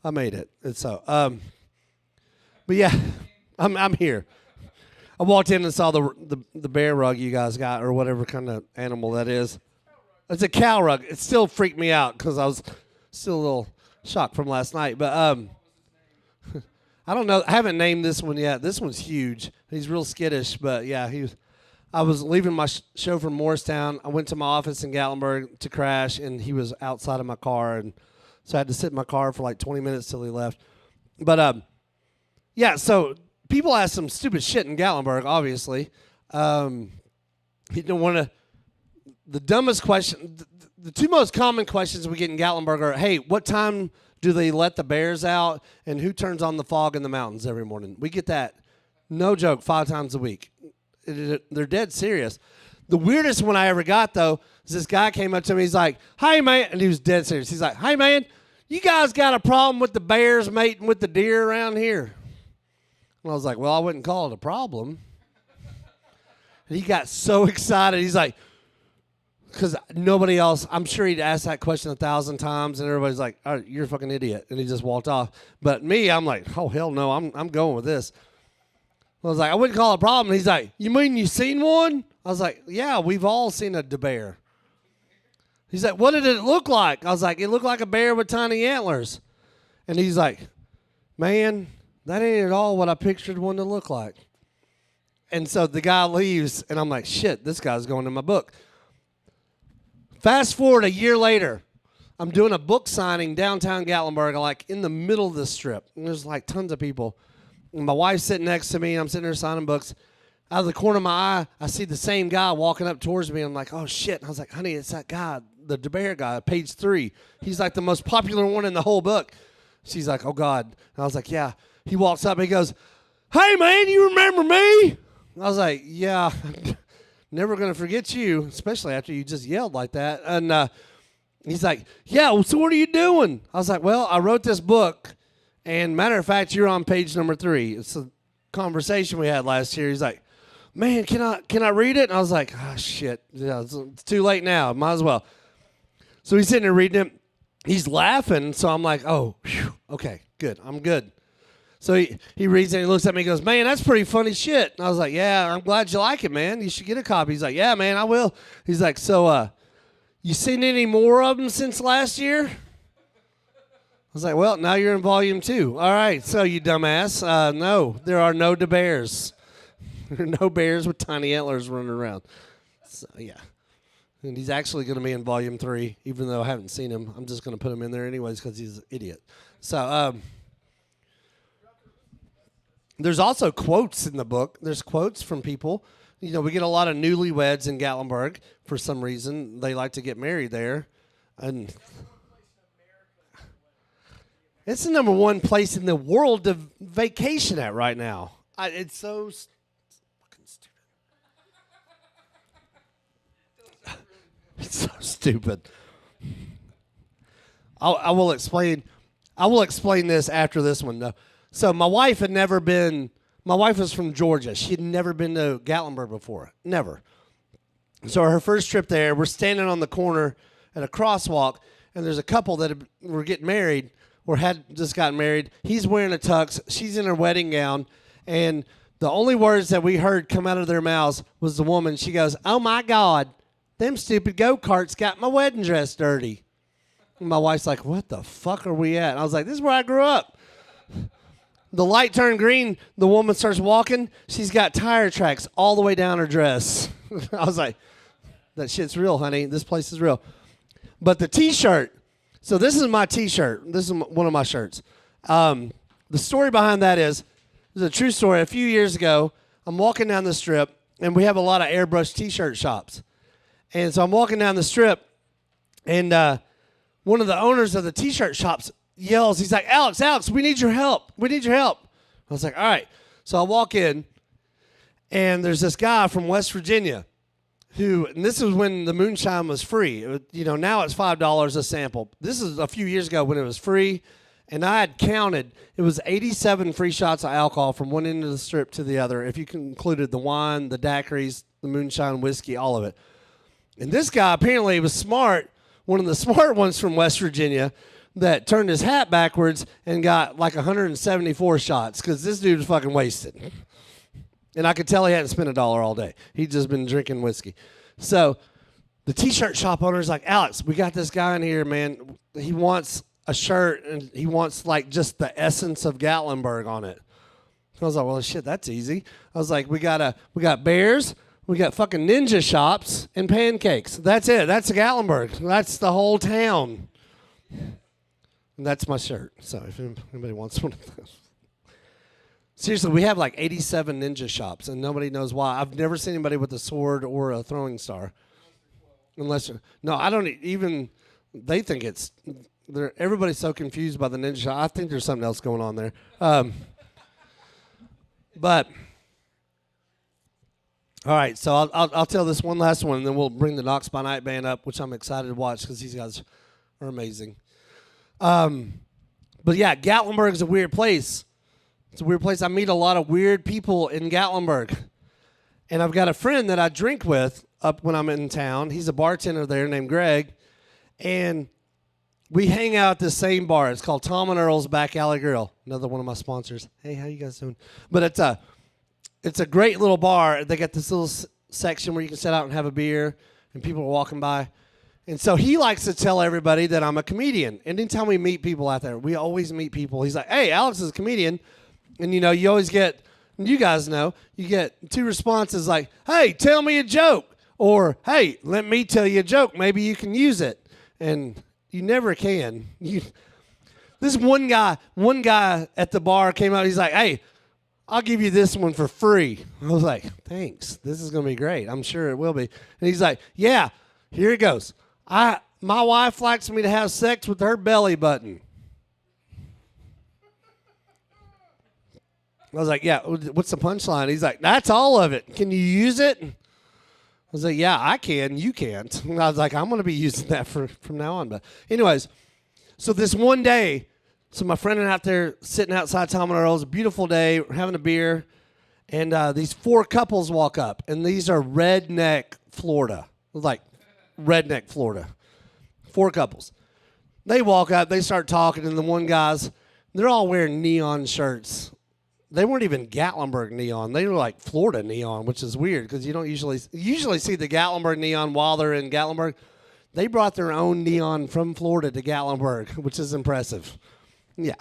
S6: I made it. And so, but yeah, I'm here. I walked in and saw the bear rug you guys got, or whatever kind of animal that is. It's a cow rug. It still freaked me out because I was still a little shocked from last night. But I don't know. I haven't named this one yet. This one's huge. He's real skittish, but yeah, I was leaving my show from Morristown. I went to my office in Gatlinburg to crash, and he was outside of my car, and so I had to sit in my car for like 20 minutes till he left. But yeah, so people ask some stupid shit in Gatlinburg, obviously. You don't want to. The dumbest question, the 2 most common questions we get in Gatlinburg are, hey, what time do they let the bears out, and who turns on the fog in the mountains every morning? We get that, no joke, 5 times a week. They're dead serious. The weirdest one I ever got, though, is this guy came up to me. He's like, hey, man. And he was dead serious. He's like, hey, man, you guys got a problem with the bears mating with the deer around here? And I was like, well, I wouldn't call it a problem. And he got so excited. He's like, because nobody else, I'm sure he'd asked that question 1,000 times, and everybody's like, oh, you're a fucking idiot. And he just walked off. But me, I'm like, oh, hell no, I'm going with this. I was like, I wouldn't call it a problem. He's like, you mean you seen one? I was like, yeah, we've all seen a bear. He's like, what did it look like? I was like, it looked like a bear with tiny antlers. And he's like, man, that ain't at all what I pictured one to look like. And so the guy leaves, and I'm like, shit, this guy's going in my book. Fast forward a year later, I'm doing a book signing downtown Gatlinburg, like in the middle of the strip. And there's like tons of people. And my wife's sitting next to me, and I'm sitting there signing books. Out of the corner of my eye, I see the same guy walking up towards me. I'm like, oh, shit. And I was like, honey, it's that guy, the bear guy, page 3. He's like the most popular one in the whole book. She's like, oh, God. And I was like, yeah. He walks up, and he goes, hey, man, you remember me? And I was like, yeah, never going to forget you, especially after you just yelled like that. And he's like, yeah, well, so what are you doing? I was like, well, I wrote this book. And matter of fact, you're on page number 3. It's a conversation we had last year. He's like, man, can I read it? And I was like, oh, shit. Yeah, it's too late now. Might as well. So he's sitting there reading it. He's laughing. So I'm like, oh, whew, okay, good. I'm good. So he reads it and he looks at me and goes, man, that's pretty funny shit. And I was like, yeah, I'm glad you like it, man. You should get a copy. He's like, yeah, man, I will. He's like, so you seen any more of them since last year? I was like, well, now you're in volume 2. All right, so you dumbass. No, there are no bears. There are no bears with tiny antlers running around. So, yeah. And he's actually going to be in volume 3, even though I haven't seen him. I'm just going to put him in there anyways because he's an idiot. So, there's also quotes in the book. There's quotes from people. we get a lot of newlyweds in Gatlinburg for some reason. They like to get married there, and it's the number one place in the world to vacation at right now. It's so fucking stupid. It's so stupid. I will explain. I will explain this after this one, though. So my wife had never been. My wife was from Georgia. She had never been to Gatlinburg before. Never. So her first trip there, we're standing on the corner at a crosswalk, and there's a couple that were getting married or had just gotten married. He's wearing a tux. She's in her wedding gown. And the only words that we heard come out of their mouths was the woman. She goes, "Oh, my God, them stupid go-karts got my wedding dress dirty." And my wife's like, "What the fuck are we at?" And I was like, "This is where I grew up." The light turned green. The woman starts walking. She's got tire tracks all the way down her dress. I was like, "That shit's real, honey. This place is real." But the T-shirt. So this is my T-shirt. This is one of my shirts. The story behind that is, it's a true story. A few years ago, I'm walking down the strip, and we have a lot of airbrush T-shirt shops. And so I'm walking down the strip, and one of the owners of the T-shirt shops yells, he's like, Alex, we need your help. We need your help." I was like, all right. So I walk in, and there's this guy from West Virginia who, and this is when the moonshine was free. Now it's $5 a sample. This is a few years ago when it was free, and I had counted. It was 87 free shots of alcohol from one end of the strip to the other, if you included the wine, the daiquiris, the moonshine, whiskey, all of it. And this guy apparently was smart, one of the smart ones from West Virginia, that turned his hat backwards and got like 174 shots because this dude was fucking wasted. And I could tell he hadn't spent $1 all day. He'd just been drinking whiskey. So the T-shirt shop owner's like, "Alex, we got this guy in here, man. He wants a shirt, and he wants like just the essence of Gatlinburg on it." I was like, "Well, shit, that's easy." I was like, we got bears, we got fucking ninja shops, and pancakes. That's it. That's Gatlinburg. That's the whole town. And that's my shirt. So if anybody wants one of those. Seriously, we have like 87 ninja shops, and nobody knows why. I've never seen anybody with a sword or a throwing star. I don't even, they think everybody's so confused by the ninja shop. I think there's something else going on there. But, all right, so I'll tell this one last one, and then we'll bring the Knox by Night band up, which I'm excited to watch because these guys are amazing. But yeah, Gatlinburg is a weird place. It's a weird place. I meet a lot of weird people in Gatlinburg. And I've got a friend that I drink with up when I'm in town. He's a bartender there named Greg. And we hang out at the same bar. It's called Tom and Earl's Back Alley Grill. Another one of my sponsors. Hey, how you guys doing? But it's a great little bar. They got this little section where you can sit out and have a beer, and people are walking by. And so he likes to tell everybody that I'm a comedian. And anytime we meet people out there, we always meet people. He's like, "Hey, Alex is a comedian." And, you always get, you guys know, you get two responses like, "Hey, tell me a joke." Or, "Hey, let me tell you a joke. Maybe you can use it." And you never can. This one guy at the bar came out. He's like, "Hey, I'll give you this one for free." I was like, "Thanks. This is going to be great. I'm sure it will be." And he's like, "Yeah, here it goes. My wife likes me to have sex with her belly button." I was like, "Yeah, what's the punchline?" He's like, "That's all of it. Can you use it?" I was like, "Yeah, I can. You can't." And I was like, "I'm going to be using that from now on." But anyways, so this one day, so my friend and I out there sitting outside Tom and Earl's, a beautiful day, we're having a beer, and these four couples walk up, and these are redneck Florida. Like redneck Florida. Four couples. They walk up, they start talking, and the one guy's, they're all wearing neon shirts. They weren't even Gatlinburg neon. They were like Florida neon, which is weird because you don't usually see the Gatlinburg neon while they're in Gatlinburg. They brought their own neon from Florida to Gatlinburg, which is impressive. Yeah.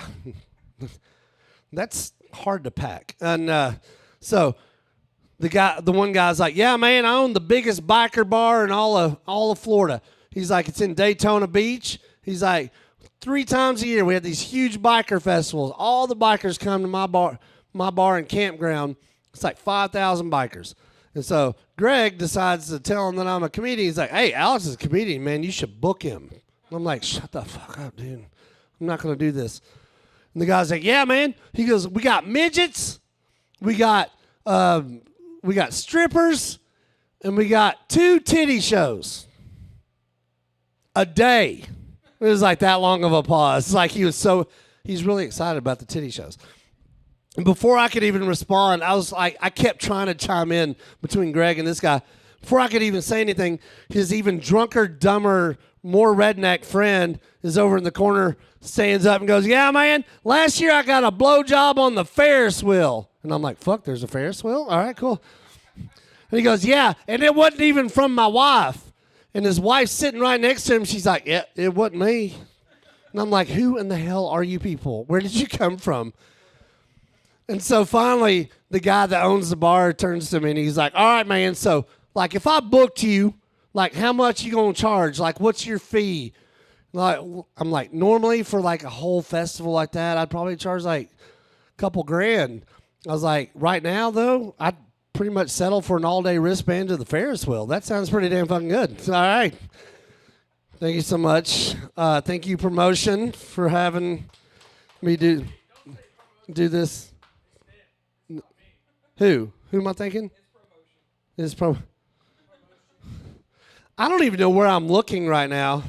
S6: That's hard to pack. And so the one guy's like, "Yeah, man, I own the biggest biker bar in all of Florida." He's like, "It's in Daytona Beach." He's like, 3 times a year we have these huge biker festivals. All the bikers come to my bar and campground. It's like 5,000 bikers. And so Greg decides to tell him that I'm a comedian. He's like, hey, Alex is a comedian, man. You should book him. I'm like, shut the fuck up, dude. I'm not going to do this. And the guy's like, yeah, man. He goes, we got midgets. We got strippers. And we got 2 titty shows a day. It was like that long of a pause. It's like he's really excited about the titty shows. And before I could even respond, I kept trying to chime in between Greg and this guy. Before I could even say anything, his even drunker, dumber, more redneck friend is over in the corner, stands up and goes, yeah, man, last year I got a blowjob on the Ferris wheel. And I'm like, fuck, there's a Ferris wheel? All right, cool. And he goes, yeah, and it wasn't even from my wife. And his wife's sitting right next to him. She's like, yeah, it wasn't me. And I'm like, who in the hell are you people? Where did you come from? And so finally, the guy that owns the bar turns to me and he's like, all right, man, so like if I booked you, like how much you gonna charge? Like what's your fee? Like I'm like, normally for like a whole festival like that, I'd probably charge like a couple grand. I was like, right now though, I'd pretty much settle for an all-day wristband to the Ferris wheel. That sounds pretty damn fucking good. All right. Thank you so much. Thank you, promotion, for having me do this. Who? Who am I thinking? It's promotion. I don't even know where I'm looking right now.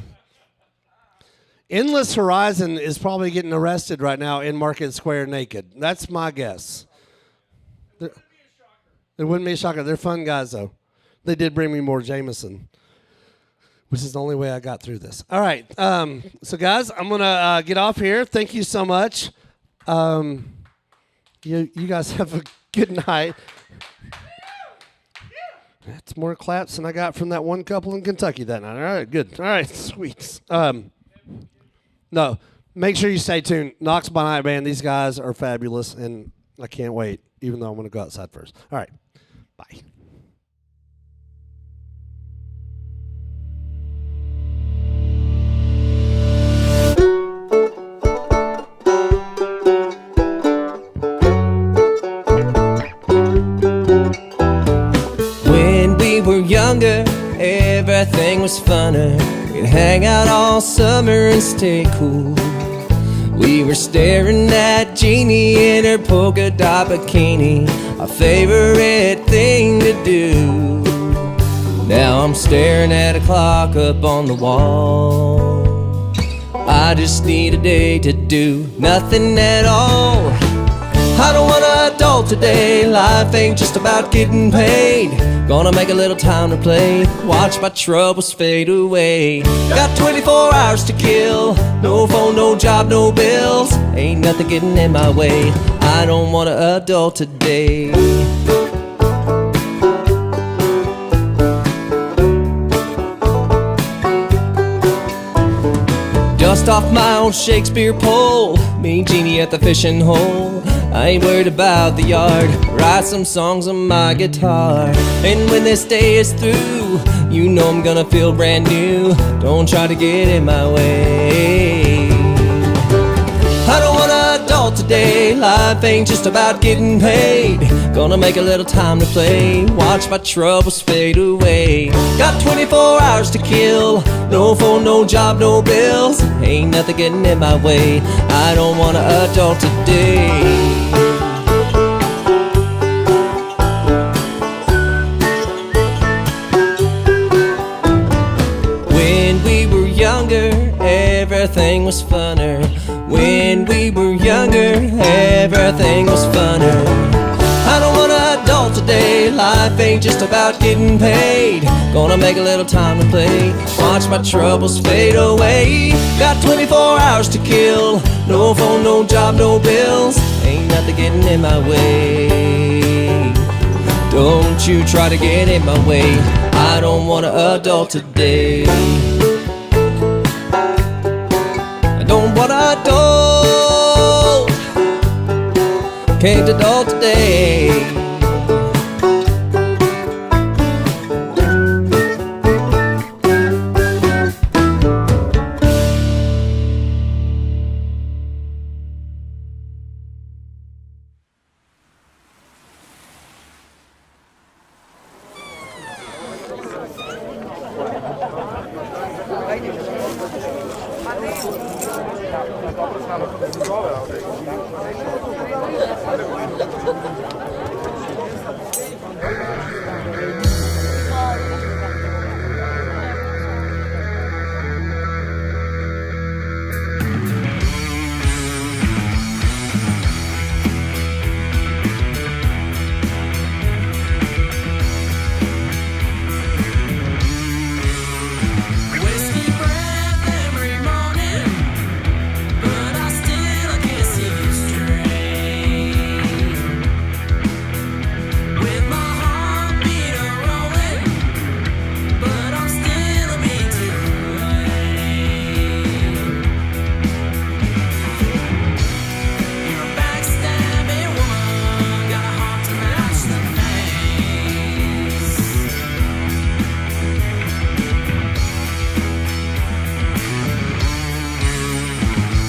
S6: Endless Horizon is probably getting arrested right now in Market Square naked. That's my guess. It wouldn't be a shocker. They're fun guys, though. They did bring me more Jameson, which is the only way I got through this. All right. So, guys, I'm going to get off here. Thank you so much. You guys have a good night. That's more claps than I got from that one couple in Kentucky that night. All right, good. All right, sweet. No, make sure you stay tuned. Knox by Night Band, these guys are fabulous, and I can't wait, even though I'm going to go outside first. All right, bye.
S7: When we were younger, everything was funner. We'd hang out all summer and stay cool. We were staring at Jeannie in her polka dot bikini, our favorite thing to do. Now I'm staring at a clock up on the wall. I just need a day to do nothing at all. I don't want an adult today. Life ain't just about getting paid. Gonna make a little time to play, watch my troubles fade away. Got 24 hours to kill, no phone, no job, no bills. Ain't nothing getting in my way. I don't want an adult today. Dust off my old Shakespeare pole, me and Jeannie at the fishing hole. I ain't worried about the yard, write some songs on my guitar. And when this day is through, you know I'm gonna feel brand new. Don't try to get in my way. I don't want an adult today. Life ain't just about getting paid. Gonna make a little time to play, watch my troubles fade away. Got 24 hours to kill, no phone, no job, no bills. Ain't nothing getting in my way. I don't want an adult today. When we were younger, everything was funner. When we were younger, everything was funner. I don't want an adult today. Life ain't just about getting paid. Gonna make a little time to play, watch my troubles fade away. Got 24 hours to kill, no phone, no job, no bills. Ain't nothing getting in my way. Don't you try to get in my way. I don't want an adult today. I don't want an adult. Can't adult today.
S5: Whiskey breath every morning, but I still can't see you straight. With my heartbeat a-rolling, but I'm still a bit too late. You're a backstabbing woman, got a heart to match the face.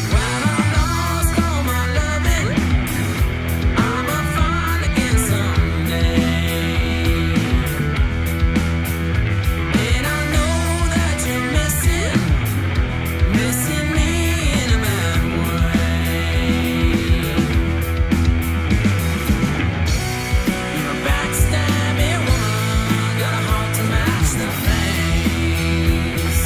S5: When I lost all my loving, I'ma find again someday. And I know that you're missing me in a bad way. You're a backstabbing woman, got a heart to match the face.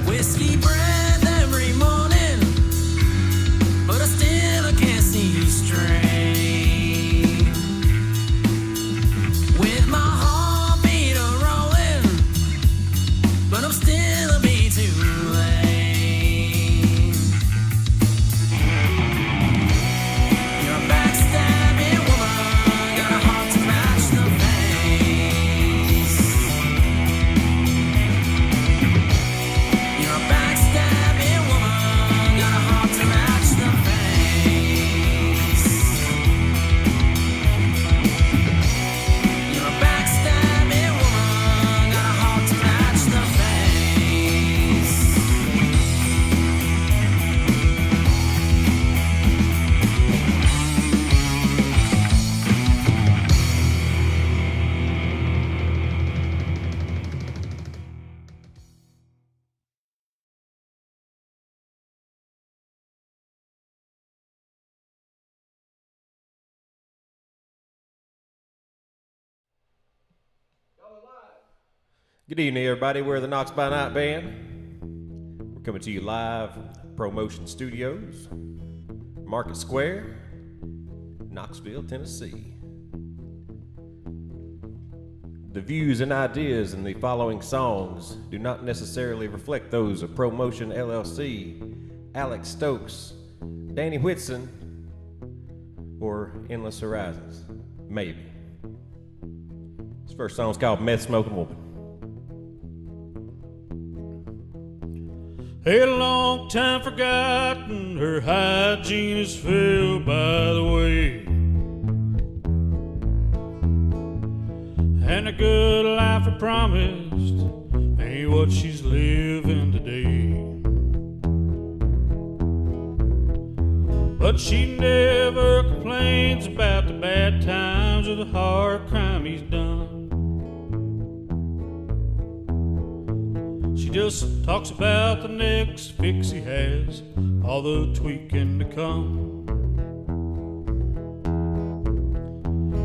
S5: Whiskey breath every morning, but I still can't see you straight. With my heartbeat a-rolling, but I'm still a bit too late. You're a backstabbing woman, got a heart to match the face. You're a backstabbing woman, got a heart to match the face. You're a backstabbing woman, got a heart to match the face.
S8: Good evening, everybody. We're the Knox by Night Band. We're coming to you live from Promotion Studios. Market Square, Knoxville, Tennessee. The views and ideas in the following songs do not necessarily reflect those of ProMotion LLC, Alex Stokes, Danny Whitson, or Endless Horizons. Maybe. This first song's called Meth Smoking Woman.
S9: A long time forgotten, her hygiene has fell by the way. And a good life her promised ain't what she's living today. But she never complains about the bad times or the hard crime he's done. She just talks about the next fix he has, all the tweaking to come.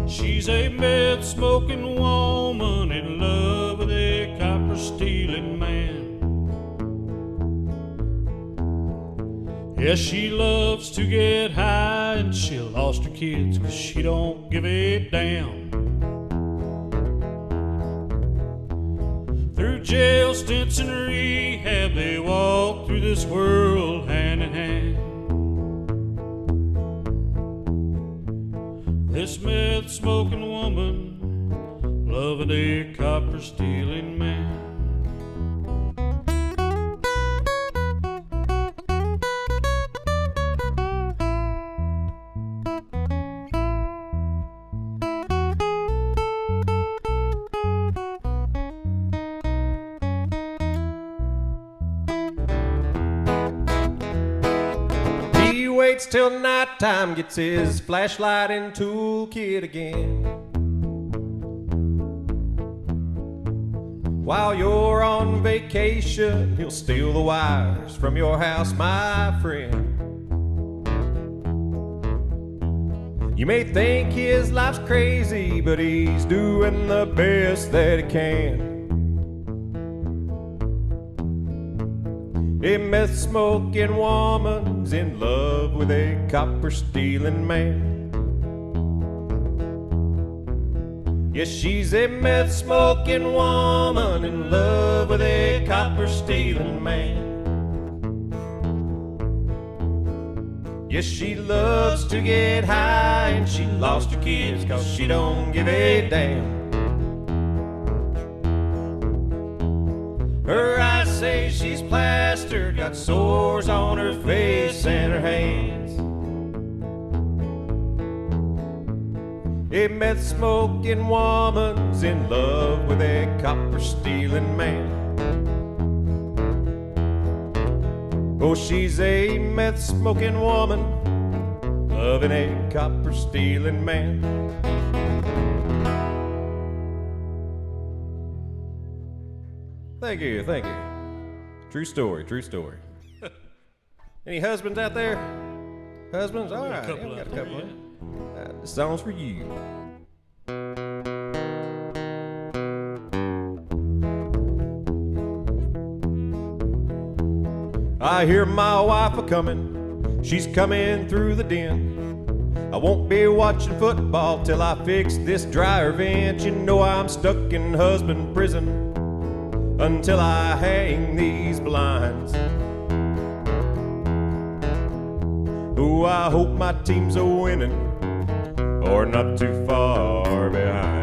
S9: She's a meth-smoking woman in love with a copper-stealing man. Yes, she loves to get high and she lost her kids 'cause she don't give a damn. Through jail stints and rehab, they walk through this world hand in hand. This meth-smoking woman loving a copper-stealing man.
S8: He waits till nighttime, gets his flashlight and toolkit again. While you're on vacation, he'll steal the wires from your house, my friend. You may think his life's crazy, but he's doing the best that he can. A meth-smoking woman's in love with a copper-stealing man. Yes, she's a meth-smoking woman in love with a copper-stealing man. Yes, she loves to get high and she lost her kids 'cause she don't give a damn. Her eyes say she's plastered, got sores on her face and her hands. A meth-smoking woman's in love with a copper-stealing man. Oh, she's a meth-smoking woman loving a copper-stealing man. Thank you, thank you. True story, true story. Any husbands out there? Husbands? All right, yeah, we got a couple. This song's for you. I hear my wife a-comin', she's coming through the den. I won't be watching football till I fix this dryer vent. You know I'm stuck in husband prison until I hang these blinds. Oh, I hope my team's a winning or not too far behind.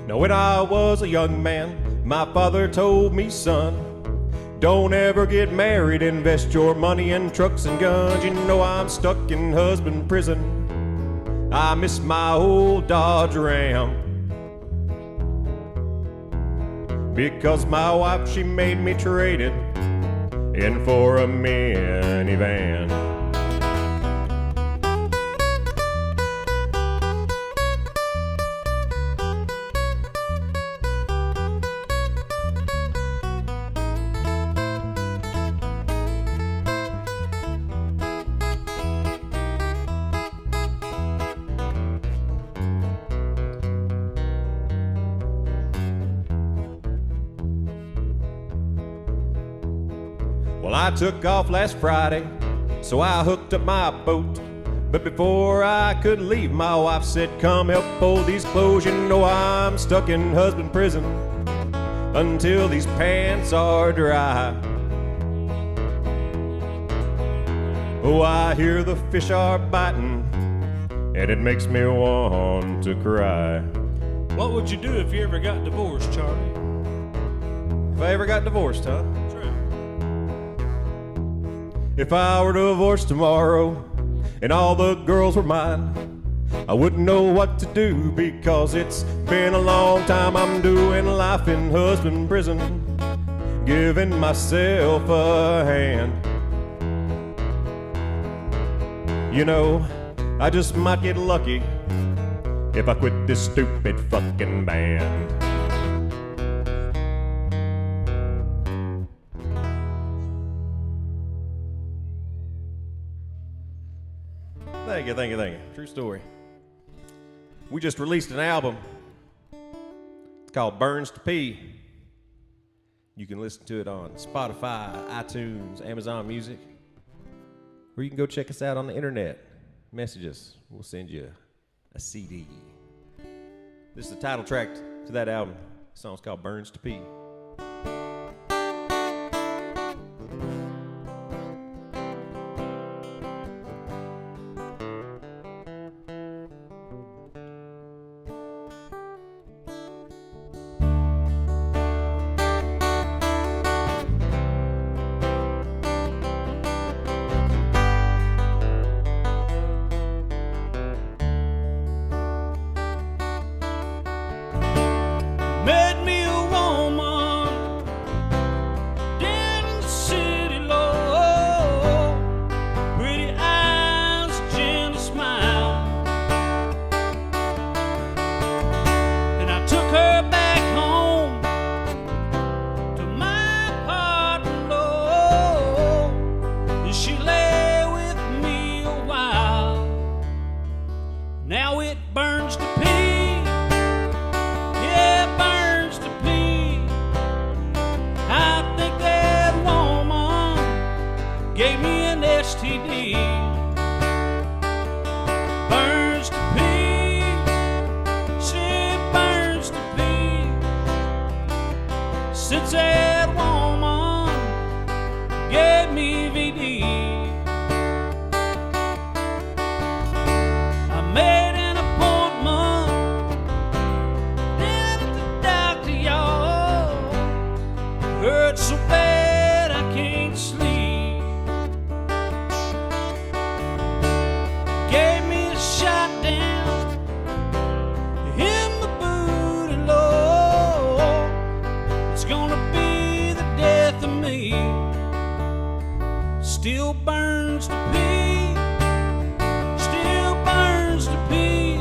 S8: Now when I was a young man, my father told me, son, don't ever get married, invest your money in trucks and guns. You know I'm stuck in husband prison, I miss my old Dodge Ram. Because my wife, she made me trade it in for a minivan. Well, I took off last Friday, so I hooked up my boat. But before I could leave, my wife said, come help fold these clothes. You know I'm stuck in husband prison until these pants are dry. Oh, I hear the fish are biting, and it makes me want to cry.
S9: What would you do if you ever got divorced, Charlie?
S8: If I ever got divorced, huh?
S9: That's right.
S8: If I were divorced tomorrow and all the girls were mine, I wouldn't know what to do, because it's been a long time I'm doing life in husband prison, giving myself a hand. You know, I just might get lucky if I quit this stupid fucking band. Thank you, thank you, thank you. True story. We just released an album. It's called Burns to Pee. You can listen to it on Spotify, iTunes, Amazon Music, or you can go check us out on the internet. Message us. We'll send you a CD. This is the title track to that album. The song's called Burns to Pee.
S9: Made me a woman down in the city, Lord. Pretty eyes, gentle smile. And I took her back home to my apartment, Lord. And she lay with me a while. Now it burns to pee. Gave me an STD. Burns to pee. She burns to pee. Since that woman gave me VD. I made an appointment down at the doctor, y'all. Hurt so bad I can't sleep. Shot down in my booty, Lord. It's gonna be the death of me. Still burns to pee. Still burns to pee.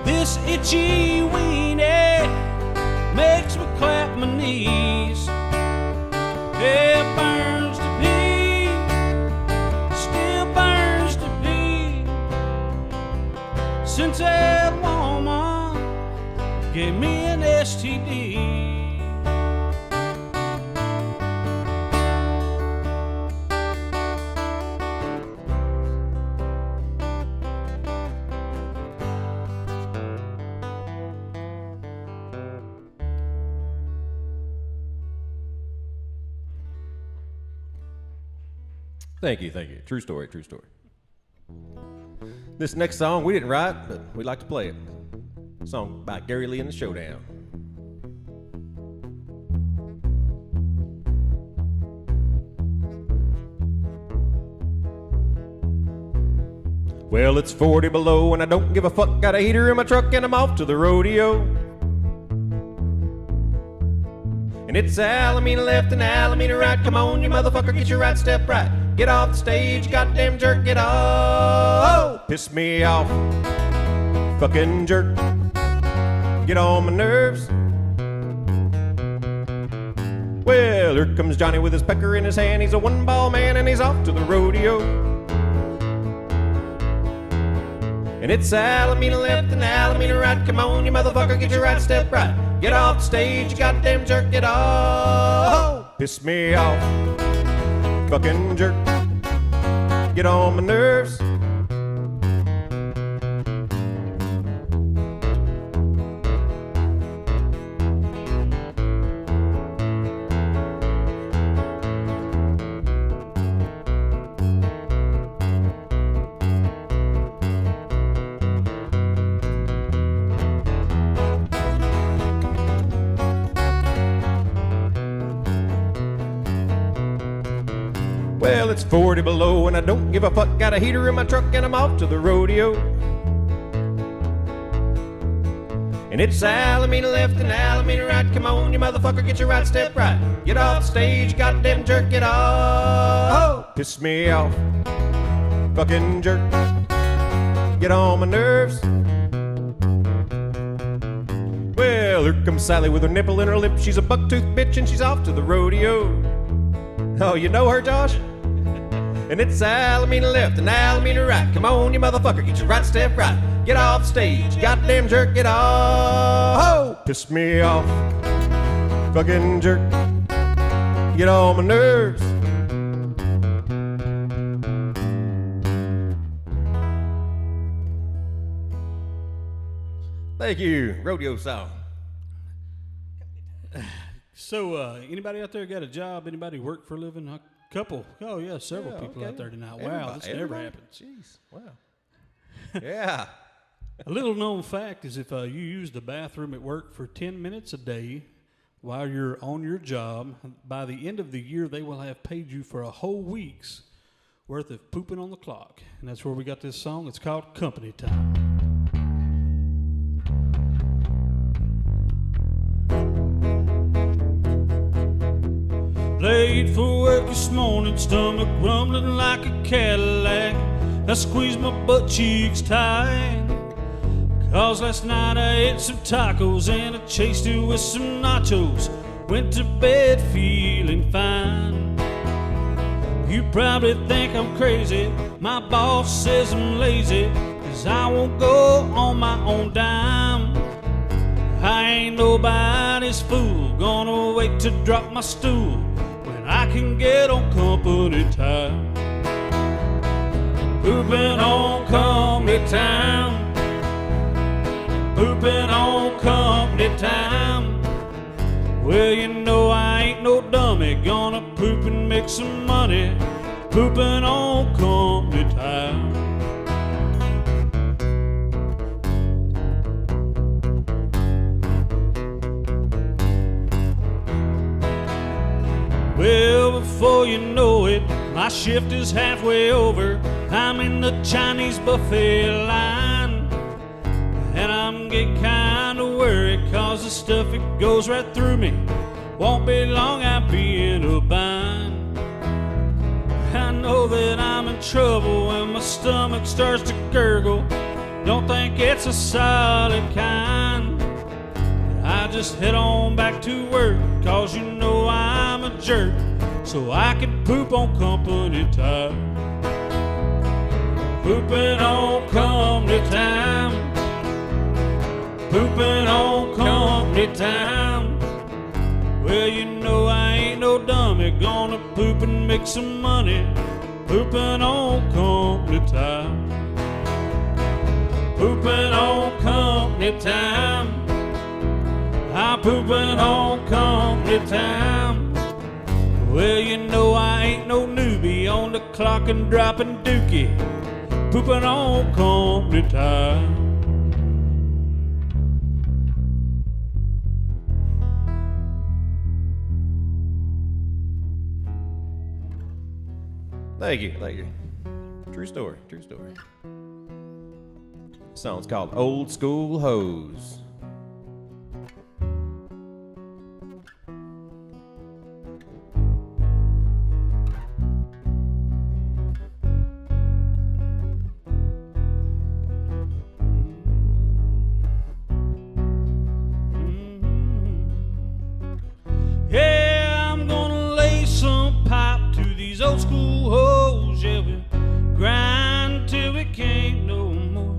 S9: This itchy weenie makes me clap my knees. It burns to pee. Still burns to pee. Since that woman gave me an STD.
S8: Thank you, thank you. True story, true story. This next song we didn't write, but we'd like to play it. A song by Gary Lee and the Showdown. Well, it's 40 below and I don't give a fuck. Got a heater in my truck and I'm off to the rodeo. And it's Alameda left and Alameda right. Come on, you motherfucker, get your right step right. Get off the stage, goddamn jerk, get off. Oh, piss me off, fucking jerk. Get on my nerves. Well, here comes Johnny with his pecker in his hand. He's a one-ball man and he's off to the rodeo. And it's Alameda left and Alameda right. Come on, you motherfucker, get your right step right. Get off the stage, you goddamn jerk, get off. piss me off. Fucking jerk, get on my nerves. Well, it's 40 below and I don't give a fuck. Got a heater in my truck and I'm off to the rodeo. And it's Alameda left and Alameda right. Come on, you motherfucker, get your right step right. Get off stage, goddamn jerk, get off. Oh, piss me off. Fucking jerk, get on my nerves. Well, here comes Sally with her nipple in her lip. She's a buck-toothed bitch and she's off to the rodeo. Oh, you know her, Josh? And it's Alameda left and Alameda right. Come on, you motherfucker, get your right step right. Get off stage, goddamn jerk, get off. Oh, piss me off. Fucking jerk, get on my nerves. Thank you, rodeo song.
S9: So, anybody out there got a job? Anybody work for a living? A couple. Oh, yeah, several people out there tonight. Wow, this never happened.
S8: Jeez, wow. Yeah.
S9: A little known fact is if you use the bathroom at work for 10 minutes a day while you're on your job, by the end of the year, they will have paid you for a whole week's worth of pooping on the clock. And that's where we got this song. It's called Company Time. Late for work this morning, stomach rumbling like a Cadillac. I squeezed my butt cheeks tight, 'cause last night I ate some tacos and I chased it with some nachos. Went to bed feeling fine. You probably think I'm crazy. My boss says I'm lazy, 'cause I won't go on my own dime. I ain't nobody's fool, gonna wait to drop my stool when I can get on company time. Pooping on company time. Pooping on company time. Well, you know I ain't no dummy, gonna poop and make some money. Pooping on company time. Well, before you know it, my shift is halfway over. I'm in the Chinese buffet line, and I'm getting kinda worried, 'cause the stuff, it goes right through me. Won't be long, I'll be in a bind. I know that I'm in trouble when my stomach starts to gurgle. Don't think it's a solid kind. I just head on back to work, 'cause you know I'm a jerk, so I can poop on company time. Pooping on company time. Pooping on company time. Well, you know I ain't no dummy, gonna poop and make some money. Pooping on company time. Pooping on company time. I'm pooping on company time. Well, you know I ain't no newbie, on the clock and dropping dookie. Pooping on company time.
S8: Thank you, thank you. True story, true story. This song's called Old School Hose.
S9: Yeah, I'm gonna lay some pipe to these old school hoes. Yeah, we grind till we can't no more.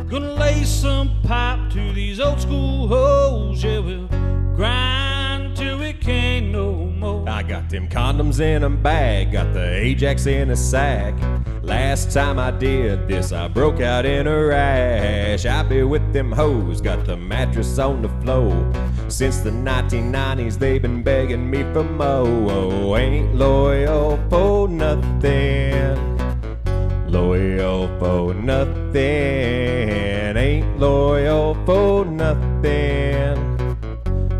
S9: Gonna lay some pipe to these old school hoes. Yeah, we'll grind till till we can't no more.
S8: I got them condoms in a bag, got the Ajax in a sack. Last time I did this, I broke out in a rash. I be with them hoes, got the mattress on the floor. Since the 1990s, they've been begging me for more. Ain't loyal for nothing. Loyal for nothing. Ain't loyal for nothing.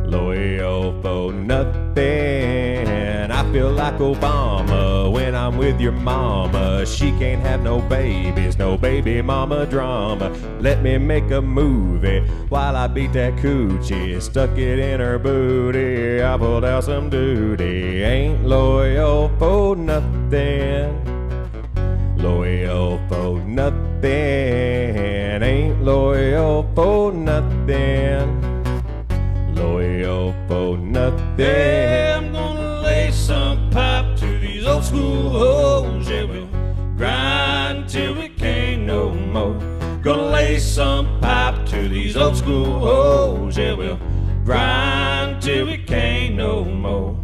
S8: Loyal for nothing. I feel like Obama when I'm with your mama. She can't have no babies, no baby mama drama. Let me make a movie while I beat that coochie. Stuck it in her booty, I pulled out some duty. Ain't loyal for nothing. Loyal for nothing. Ain't loyal for nothing. Loyal for nothing.
S9: Yeah, I'm gonna lay some pipe to these old school hoes. Yeah, we'll grind till we can't no more. Gonna lay some pipe to these old school hoes. Yeah, we'll grind till we can't no more.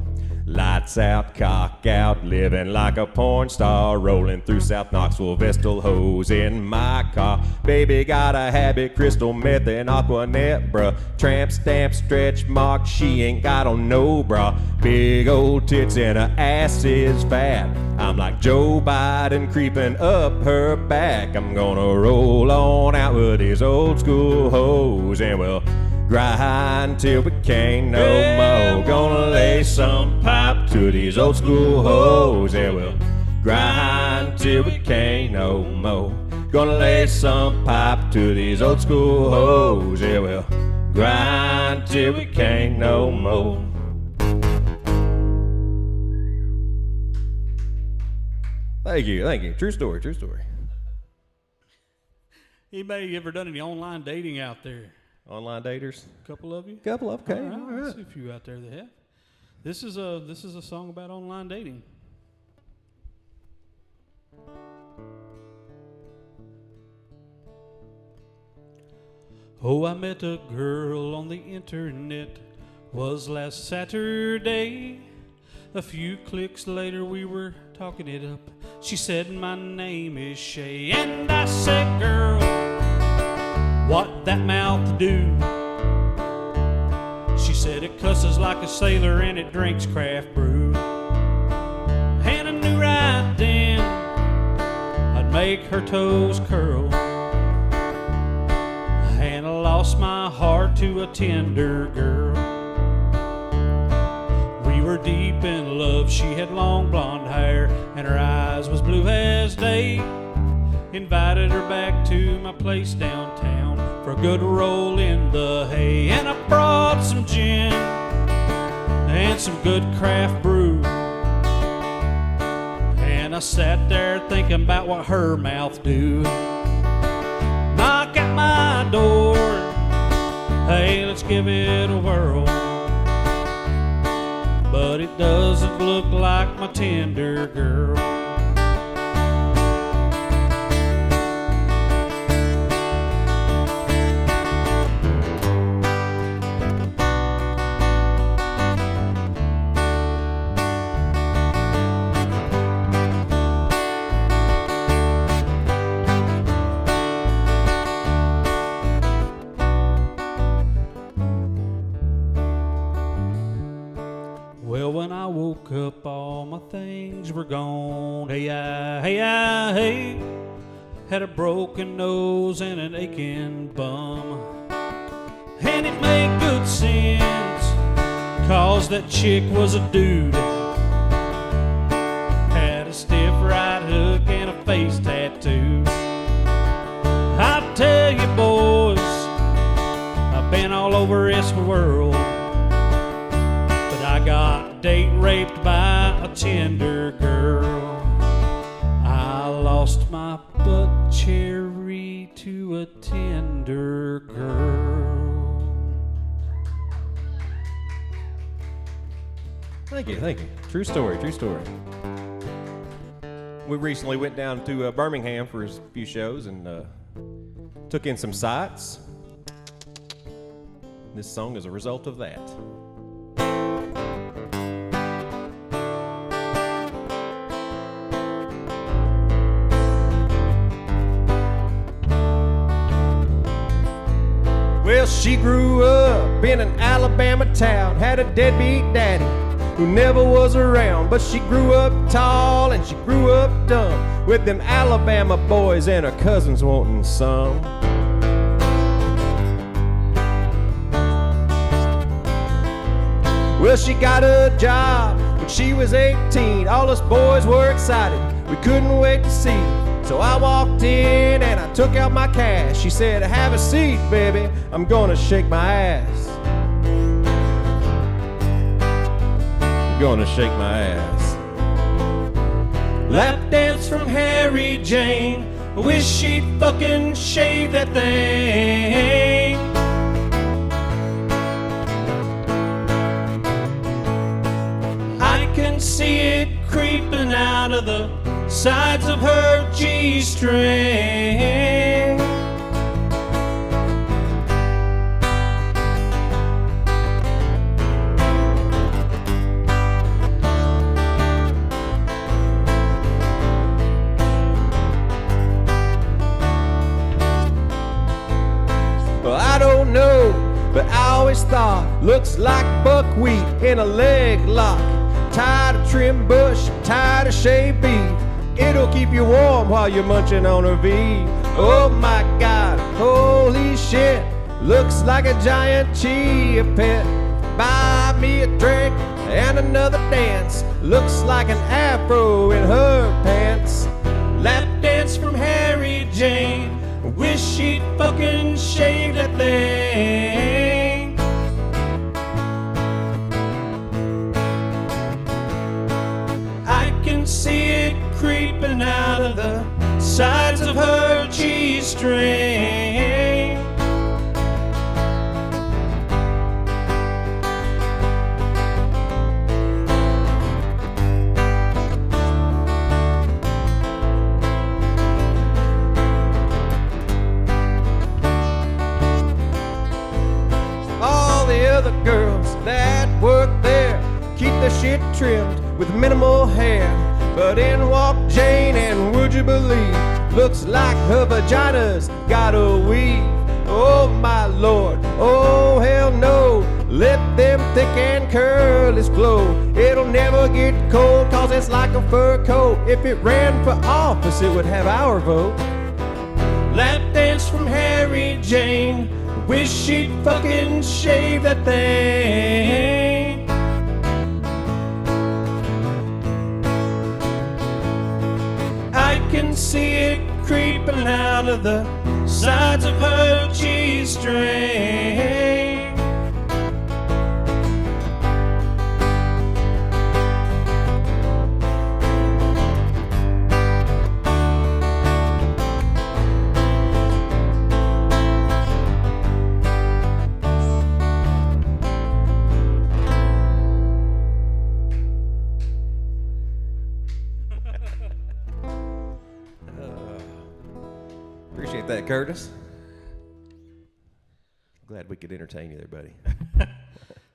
S8: Lights out, cock out, living like a porn star, rolling through South Knoxville, Vestal hoes in my car. Baby got a habit, crystal meth and Aquanet, bruh. Tramp stamp, stretch mark, she ain't got on no bra. Big old tits and her ass is fat. I'm like Joe Biden creeping up her back. I'm gonna roll on out with these old school hoes and we'll grind till we can't no more. Gonna lay some pipe to these old school hoes. Yeah, we'll grind till we can't no more. Gonna lay some pipe to these old school hoes. Yeah, we'll grind till we can't no more. Thank you, thank you. True story, true story.
S9: Anybody ever done any online dating out there?
S8: Online daters?
S9: A couple of you?
S8: Couple, okay.
S9: All right,
S8: All
S9: I
S8: right.
S9: see a few out there that have. This is a song about online dating. Oh, I met a girl on the internet, was last Saturday. A few clicks later we were talking it up. She said my name is Shay, and I said, girl, what that mouth do? She said it cusses like a sailor and it drinks craft brew. And I knew right then I'd make her toes curl. And I lost my heart to a tender girl. We were deep in love, she had long blonde hair and her eyes was blue as day. Invited her back to my place downtown for a good roll in the hay. And I brought some gin and some good craft brew. And I sat there thinking about what her mouth do. Knock at my door, hey, let's give it a whirl. But it doesn't look like my tender girl. Well, when I woke up, all my things were gone. Hey. Had a broken nose and an aching bum. And it made good sense, 'cause that chick was a dude. Had a stiff right hook and a face tattoo. I tell you, boys, I've been all over this world. I got date raped by a tender girl. I lost my butt cherry to a tender girl.
S8: Thank you, thank you. True story, true story. We recently went down to Birmingham for a few shows and took in some sights. This song is a result of that. Well, she grew up in an Alabama town, had a deadbeat daddy who never was around. But she grew up tall and she grew up dumb, with them Alabama boys and her cousins wanting some. Well, she got a job when she was 18. All us boys were excited, we couldn't wait to see. So I walked in and I took out my cash. She said, "Have a seat, baby, I'm gonna shake my ass." I'm gonna shake my ass.
S9: Lap dance from Harry Jane. I wish she'd fucking shave that thing. I can see it creeping out of the sides of her G-string.
S8: Well, I don't know, but I always thought looks like buckwheat in a leg lock. Tied a trim bush, tied a shaved beef. It'll keep you warm while you're munching on a V. Oh my God, holy shit, looks like a giant chia pet. Buy me a drink and another dance, looks like an afro in her pants.
S9: Lap dance from Harry Jane. I wish she'd fucking shave that thing. I can see it creeping out of the sides of her G-string.
S8: All the other girls that work there keep their shit trimmed with minimal hair. But in walked Jane, and would you believe, looks like her vagina's got a weave. Oh my Lord, oh hell no, let them thick and curlies flow. It'll never get cold, cause it's like a fur coat. If it ran for office, it would have our vote.
S9: Lap dance from Harry Jane. Wish she'd fucking shave that thing. I can see it creeping out of the sides of her G-string.
S8: Appreciate that, Curtis. Glad we could entertain you there, buddy.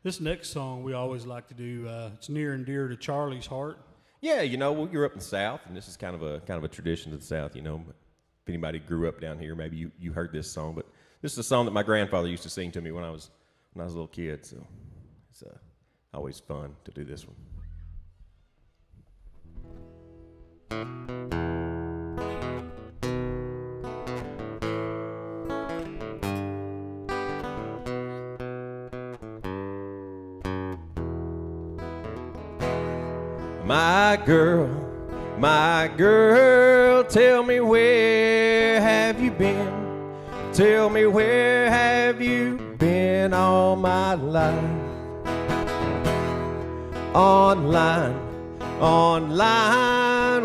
S10: This next song we always like to do, it's near and dear to Charlie's heart.
S8: Yeah, you know, we grew up in the South, and this is kind of a tradition of the South, you know. But if anybody grew up down here, maybe you heard this song. But this is a song that my grandfather used to sing to me when I was a little kid. So it's always fun to do this one. My girl, tell me where have you been? Tell me where have you been all my life? Online,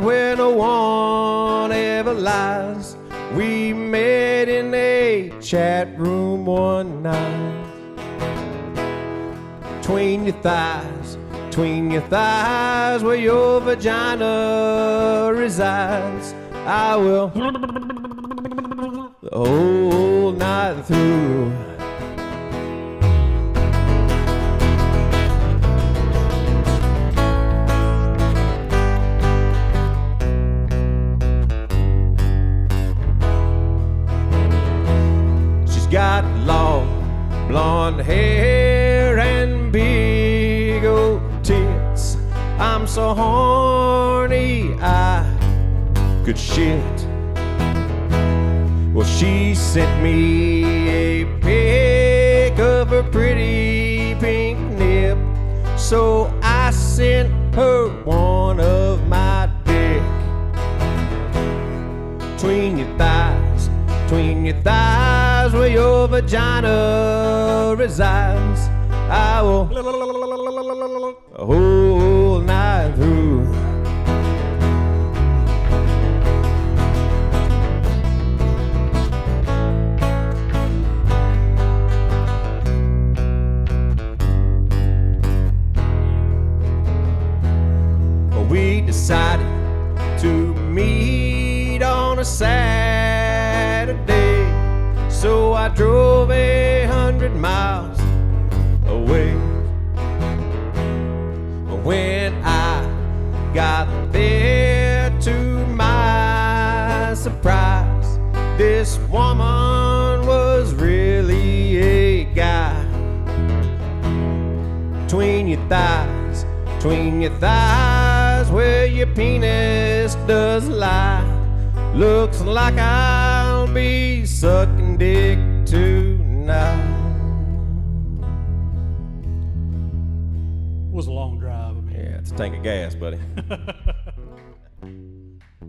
S8: where no one ever lies. We met in a chat room one night. Between your thighs, where your vagina resides, I will the whole night through. She's got long blonde hair and big old tits. I'm so horny I could shit. Well, she sent me a pic of her pretty pink nip, so I sent her one of my dick. Between your thighs where your vagina resides, I will a whole night through. We decided to meet on a Saturday, so I drove 100 miles away. When I got there, to my surprise, this woman was really a guy. Between your thighs where your penis does lie, looks like I'll be sucking dick tonight.
S10: It was a long drive. I mean.
S8: Yeah, it's a tank of gas, buddy.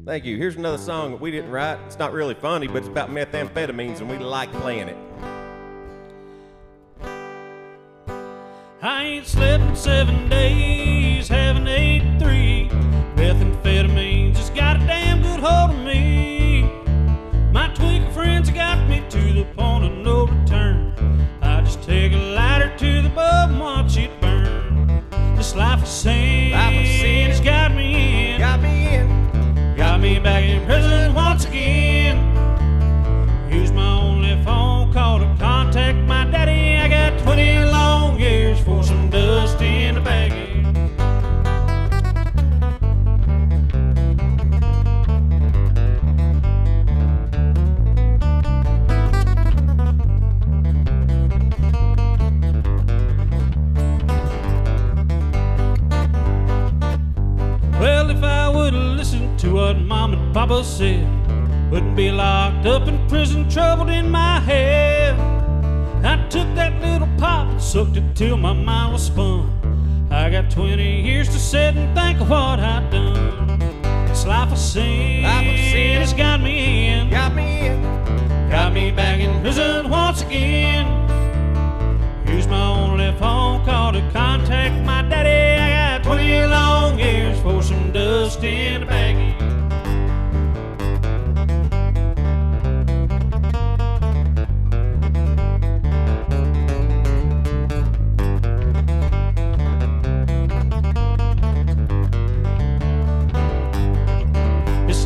S8: Thank you. Here's another song that we didn't write. It's not really funny, but it's about methamphetamines, and we like playing it.
S9: I ain't slept in 7 days, haven't ate 3. Methamphetamines just got a damn good hold of me. My tweaker friends got me to the point of no return. I just take a lighter to the bulb and watch it burn. This life of sin has got me in, got me back in prison once again. Use my only phone call to contact my daddy. I got 20 long years for some dust in the baggie. Well, if I would've listened to what Mom and Papa said, wouldn't be locked up in prison, troubled in my head. I took that little pop and sucked it till my mind was spun. I got 20 years to sit and think of what I've done. This life of sin has got me in, got me back in prison once again. Use my only phone call to contact my daddy. I got 20 long years for some dust in the baggie.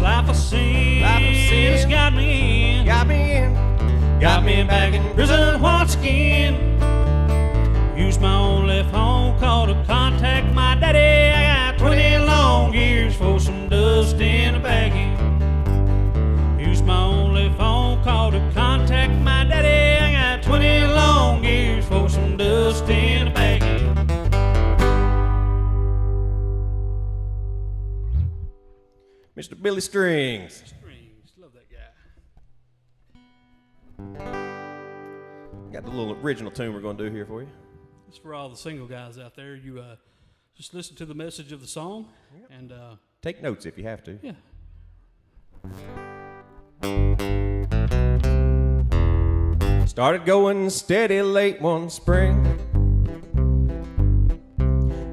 S9: Life of sin has got me in, got me back in prison once again. Use my only phone call to contact my daddy. I got 20 long years for some dust in a baggie. Use my only phone call to contact my daddy. I got 20 long years for some dust in a baggie.
S8: Mr. Billy Strings.
S10: Love that guy.
S8: Got the little original tune we're going to do here for you.
S10: It's for all the single guys out there. You just listen to the message of the song and
S8: take notes if you have to.
S10: Yeah.
S8: Started going steady late one spring.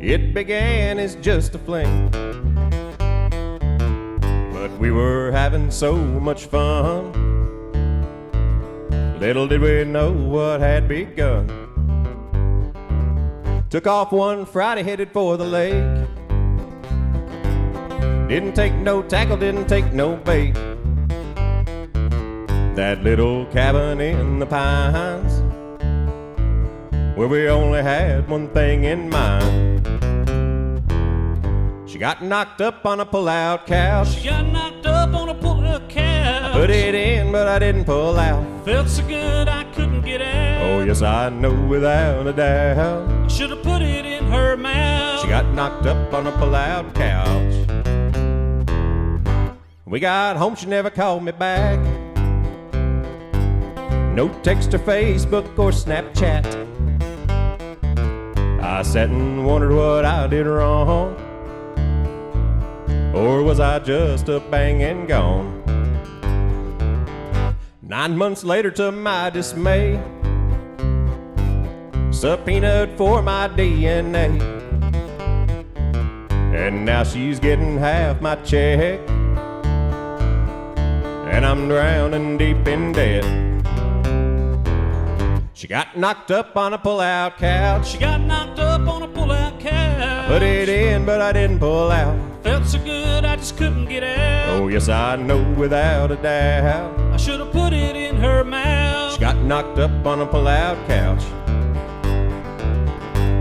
S8: It began as just a fling, but we were having so much fun. Little did we know what had begun. Took off one Friday, headed for the lake. Didn't take no tackle, didn't take no bait. That little cabin in the pines, where we only had one thing in mind. She got knocked up on a pull-out couch.
S9: She got knocked up on a pull-out couch.
S8: I put it in, but I didn't pull out.
S9: Felt so good I couldn't get out.
S8: Oh yes, I know without a doubt.
S9: I should have put it in her mouth.
S8: She got knocked up on a pull-out couch. We got home, she never called me back. No text or Facebook or Snapchat. I sat and wondered what I did wrong. Or was I just a bang and gone? 9 months later, to my dismay, subpoenaed for my DNA. And now she's getting half my check, and I'm drowning deep in debt. She got knocked up on a pull-out couch.
S9: She got knocked up on a pull-out couch.
S8: Put it in, but I didn't pull out.
S9: Felt so good, I just couldn't get out.
S8: Oh, yes, I know without a doubt.
S9: I should have put it in her mouth.
S8: She got knocked up on a pull-out couch.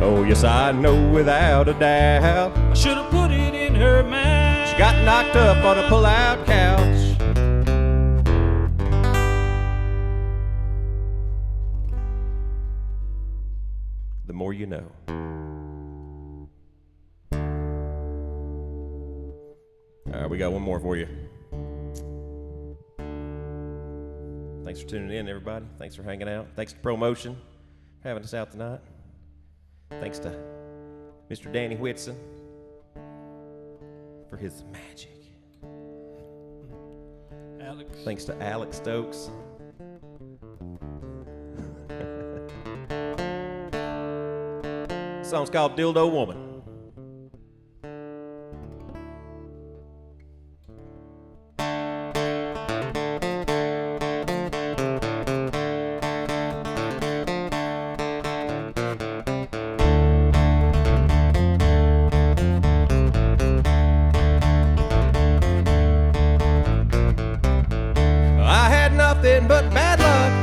S8: Oh, yes, I know without a doubt.
S9: I should have put it in her mouth.
S8: She got knocked up on a pull-out couch. The more you know. All right, we got one more for you. Thanks for tuning in, everybody. Thanks for hanging out. Thanks to ProMotion for having us out tonight. Thanks to Mr. Danny Whitson for his magic.
S10: Alex.
S8: Thanks to Alex Stokes. The song's called Dildo Woman. Nothing but bad luck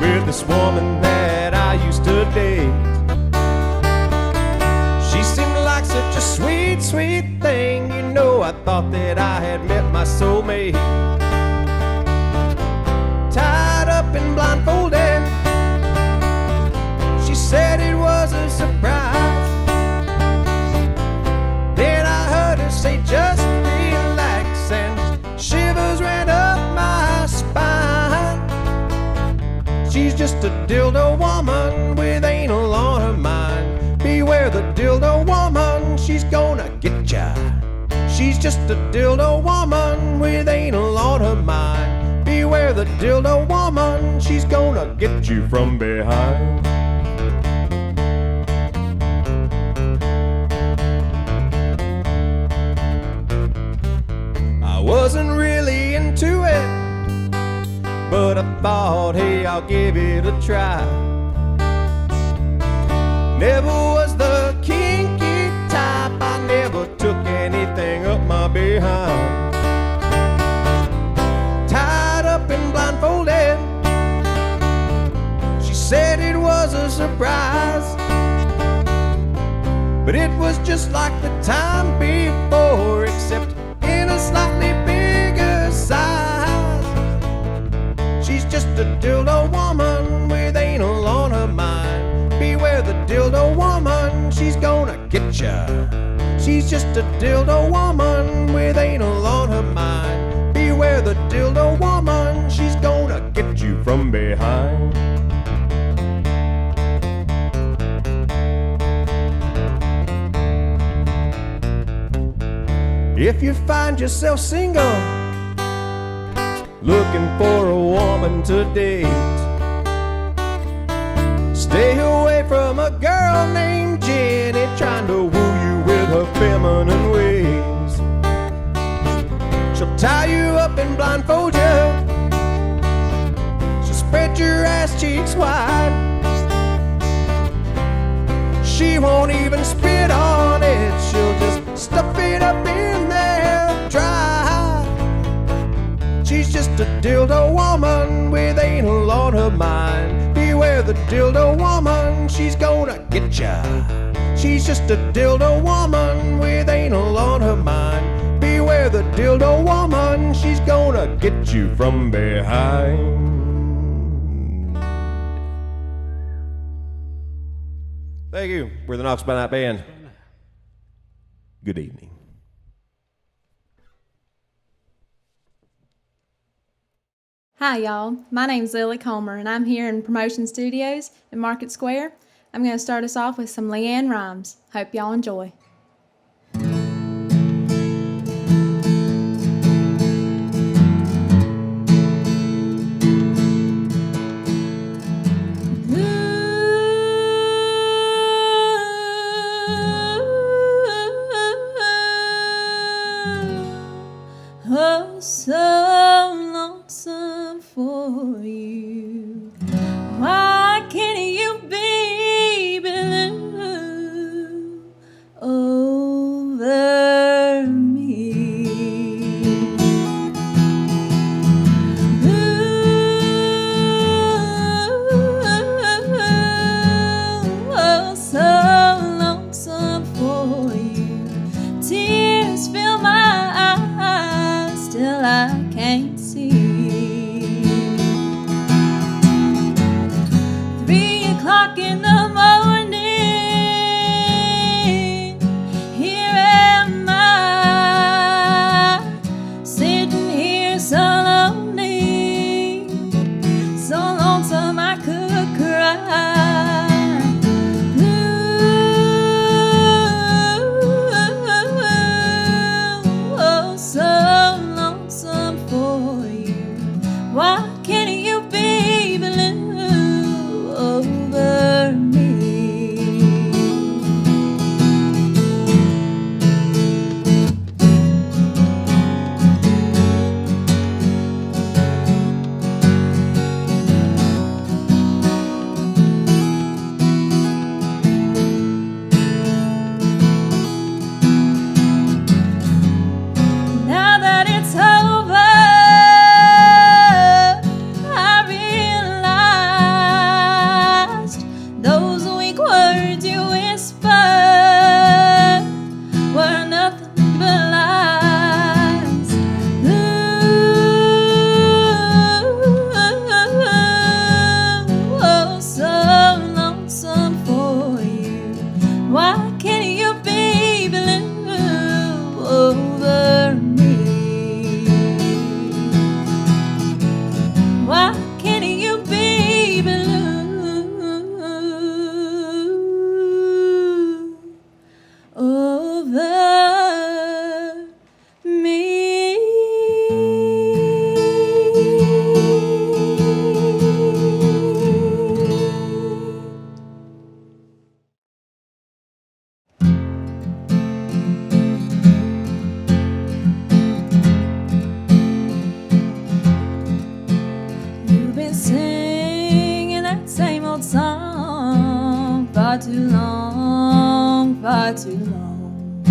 S8: with this woman that I used to date. She seemed like such a sweet, sweet thing. You know, I thought that I had met my soulmate. Tied up and blindfolded, she said it was a surprise. Then I heard her say, just relax, and shivers ran up my spine. She's just a dildo woman with anal on her mind. Beware the dildo woman, she's gonna get ya. She's just a dildo woman with anal on her mind. Beware the dildo woman, she's gonna get you from behind. I wasn't really into it, but I thought, hey, I'll give it a try. Never was the kinky type, I never took anything up my behind. Tied up and blindfolded, she said it was a surprise. But it was just like the time before, except in a slightly bigger size. She's just a dildo woman with anal on her mind. Beware the dildo woman, she's gonna get ya. She's just a dildo woman with anal on her mind. Beware the dildo woman, she's gonna get you from behind. If you find yourself single, looking for a woman to date, stay away from a girl named Jenny trying to woo you with her feminine ways. She'll tie you up and blindfold you, she'll spread your ass cheeks wide. She won't even spit on it, she'll just stuff it up in there dry. She's just a dildo woman with anal on her mind. Beware the dildo woman, she's gonna get ya. She's just a dildo woman with anal on her mind. Beware the dildo woman, she's gonna get you from behind. Thank you. We're the Knox by Night Band. Good evening.
S11: Hi, y'all. My name's Lily Comer, and I'm here in Promotion Studios in Market Square. I'm going to start us off with some Leanne Rhymes. Hope y'all enjoy. Oh, so lonesome for you. Why can't you be blue over me? Ooh, oh, so lonesome for you. Tears fill my eyes, still I can't see. 3 o'clock in the morning, here am I, sitting here so lonely, so lonesome I could cry. Ooh, oh, so lonesome for you. Why can't you be blue over me? Now that it's over, I realized those weak words you whispered were nothing but lies. Ooh, oh, so lonesome for you. Why can't you be blue over me? Why can't you be blue over me? You've been singing that same old song far too long, far too long.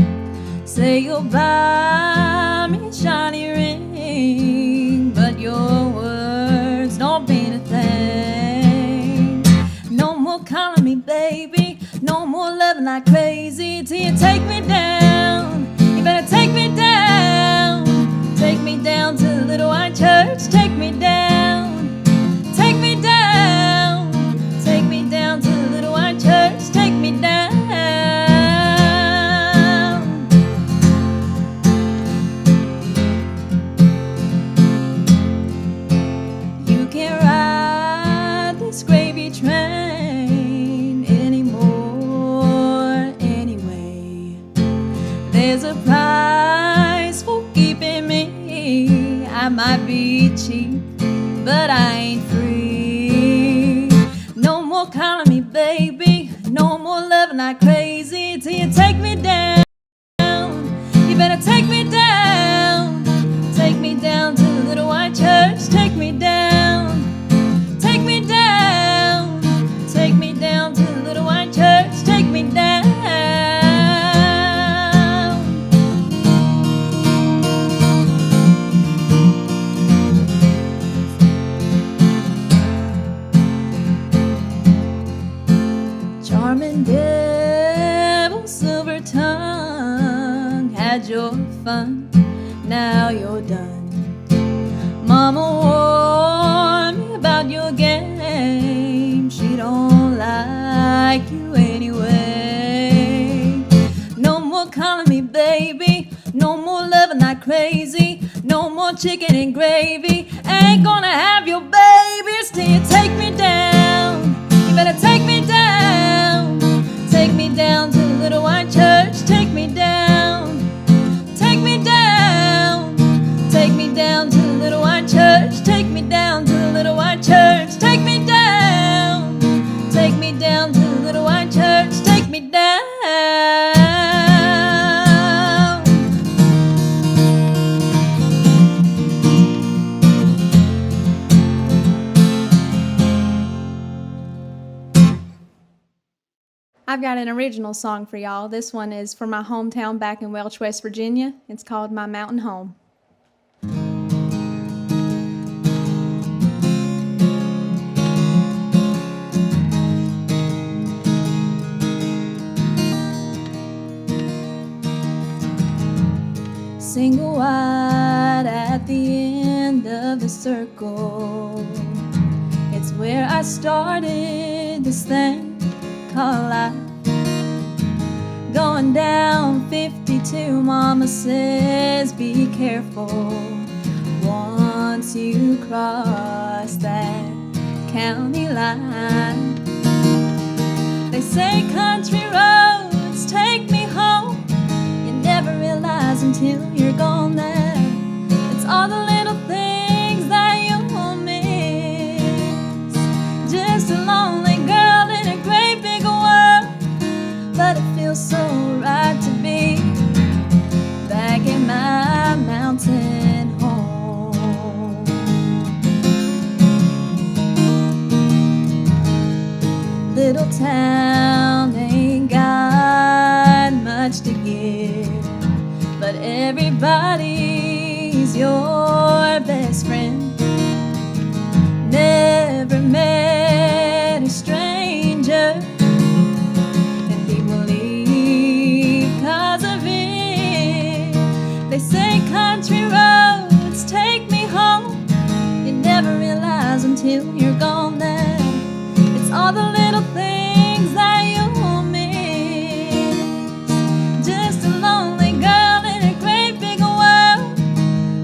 S11: Say you'll buy me a shiny ring, but your words don't mean a thing. No more calling me baby, no more loving like crazy till you take me down. You better take me down. Take me down to the little white church. Take me down. Take me down. Take me down to the little white church. Take me down. You can't ride this gravy train anymore anyway. There's a price for keeping me. I might be cheap, but I ain't free. No more calling me baby, no more loving like crazy till you take me down. You better take me down. Take me down to the little white church. Take me down. Take me down. Take me down to the little white church. Take me down. Charming devil, silver tongue, had your fun, now you're done. Mama warned me about your game, she don't like you anyway. lazy. No more chicken and gravy. Ain't gonna have your babies till you take me down. You better take me down. Take me down to the little white church. Take me down. Take me down. Take me down to the little white church. Take me down to the little white church. Take me down. Take me down to the little white church. Take me down. I've got an original song for y'all. This one is from my hometown back in Welch, West Virginia. It's called My Mountain Home. Single wide at the end of the circle. It's where I started this thing called life. Going down 52, Mama says be careful once you cross that county line. They say country roads take me home. You never realize until you're gone there. It's all the little things that you'll miss. Just a lonely girl in a great big world, but it feels so right to be back in my mountain home. Little town ain't got much to give, but everybody's your best friend. Never met a stranger, and people leave 'cause of it. They say country roads take me home. You never realize until you're gone there. It's all the little things that you'll miss. Just a lonely girl in a great big world,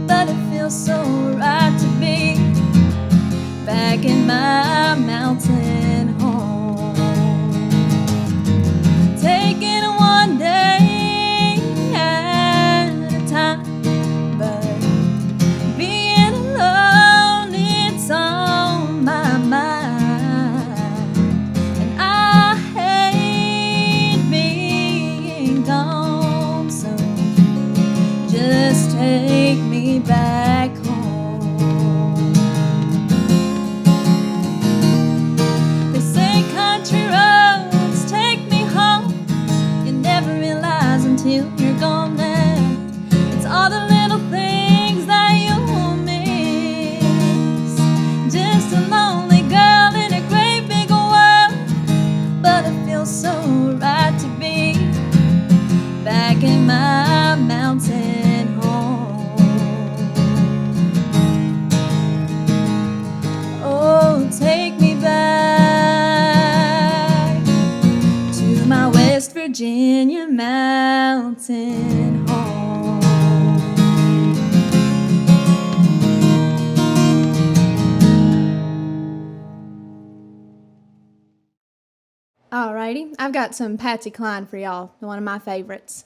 S11: but it feels so right to be back in my mountain home. Taking it one day at a time, but being alone, it's on my mind. And I hate being gone, so just take me back home. They say country roads take me home. You never realize until you're gone there. It's all the little things that you'll miss. Just a lonely girl in a great big world, but it feels so right to be back in my mountain home. Oh, take me back to my West Virginia mountain home. Alrighty, I've got some Patsy Cline for y'all, one of my favorites.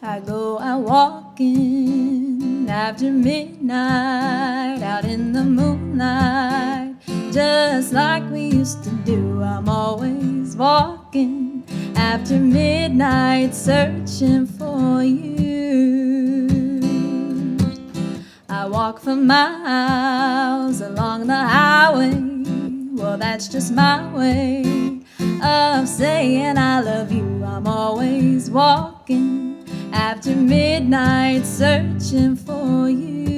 S11: I go out walking after midnight, out in the moonlight, just like we used to do. I'm always walking after midnight, searching for you. I walk for miles along the highway, well, that's just my way of saying I love you. I'm always walking after midnight, searching for you.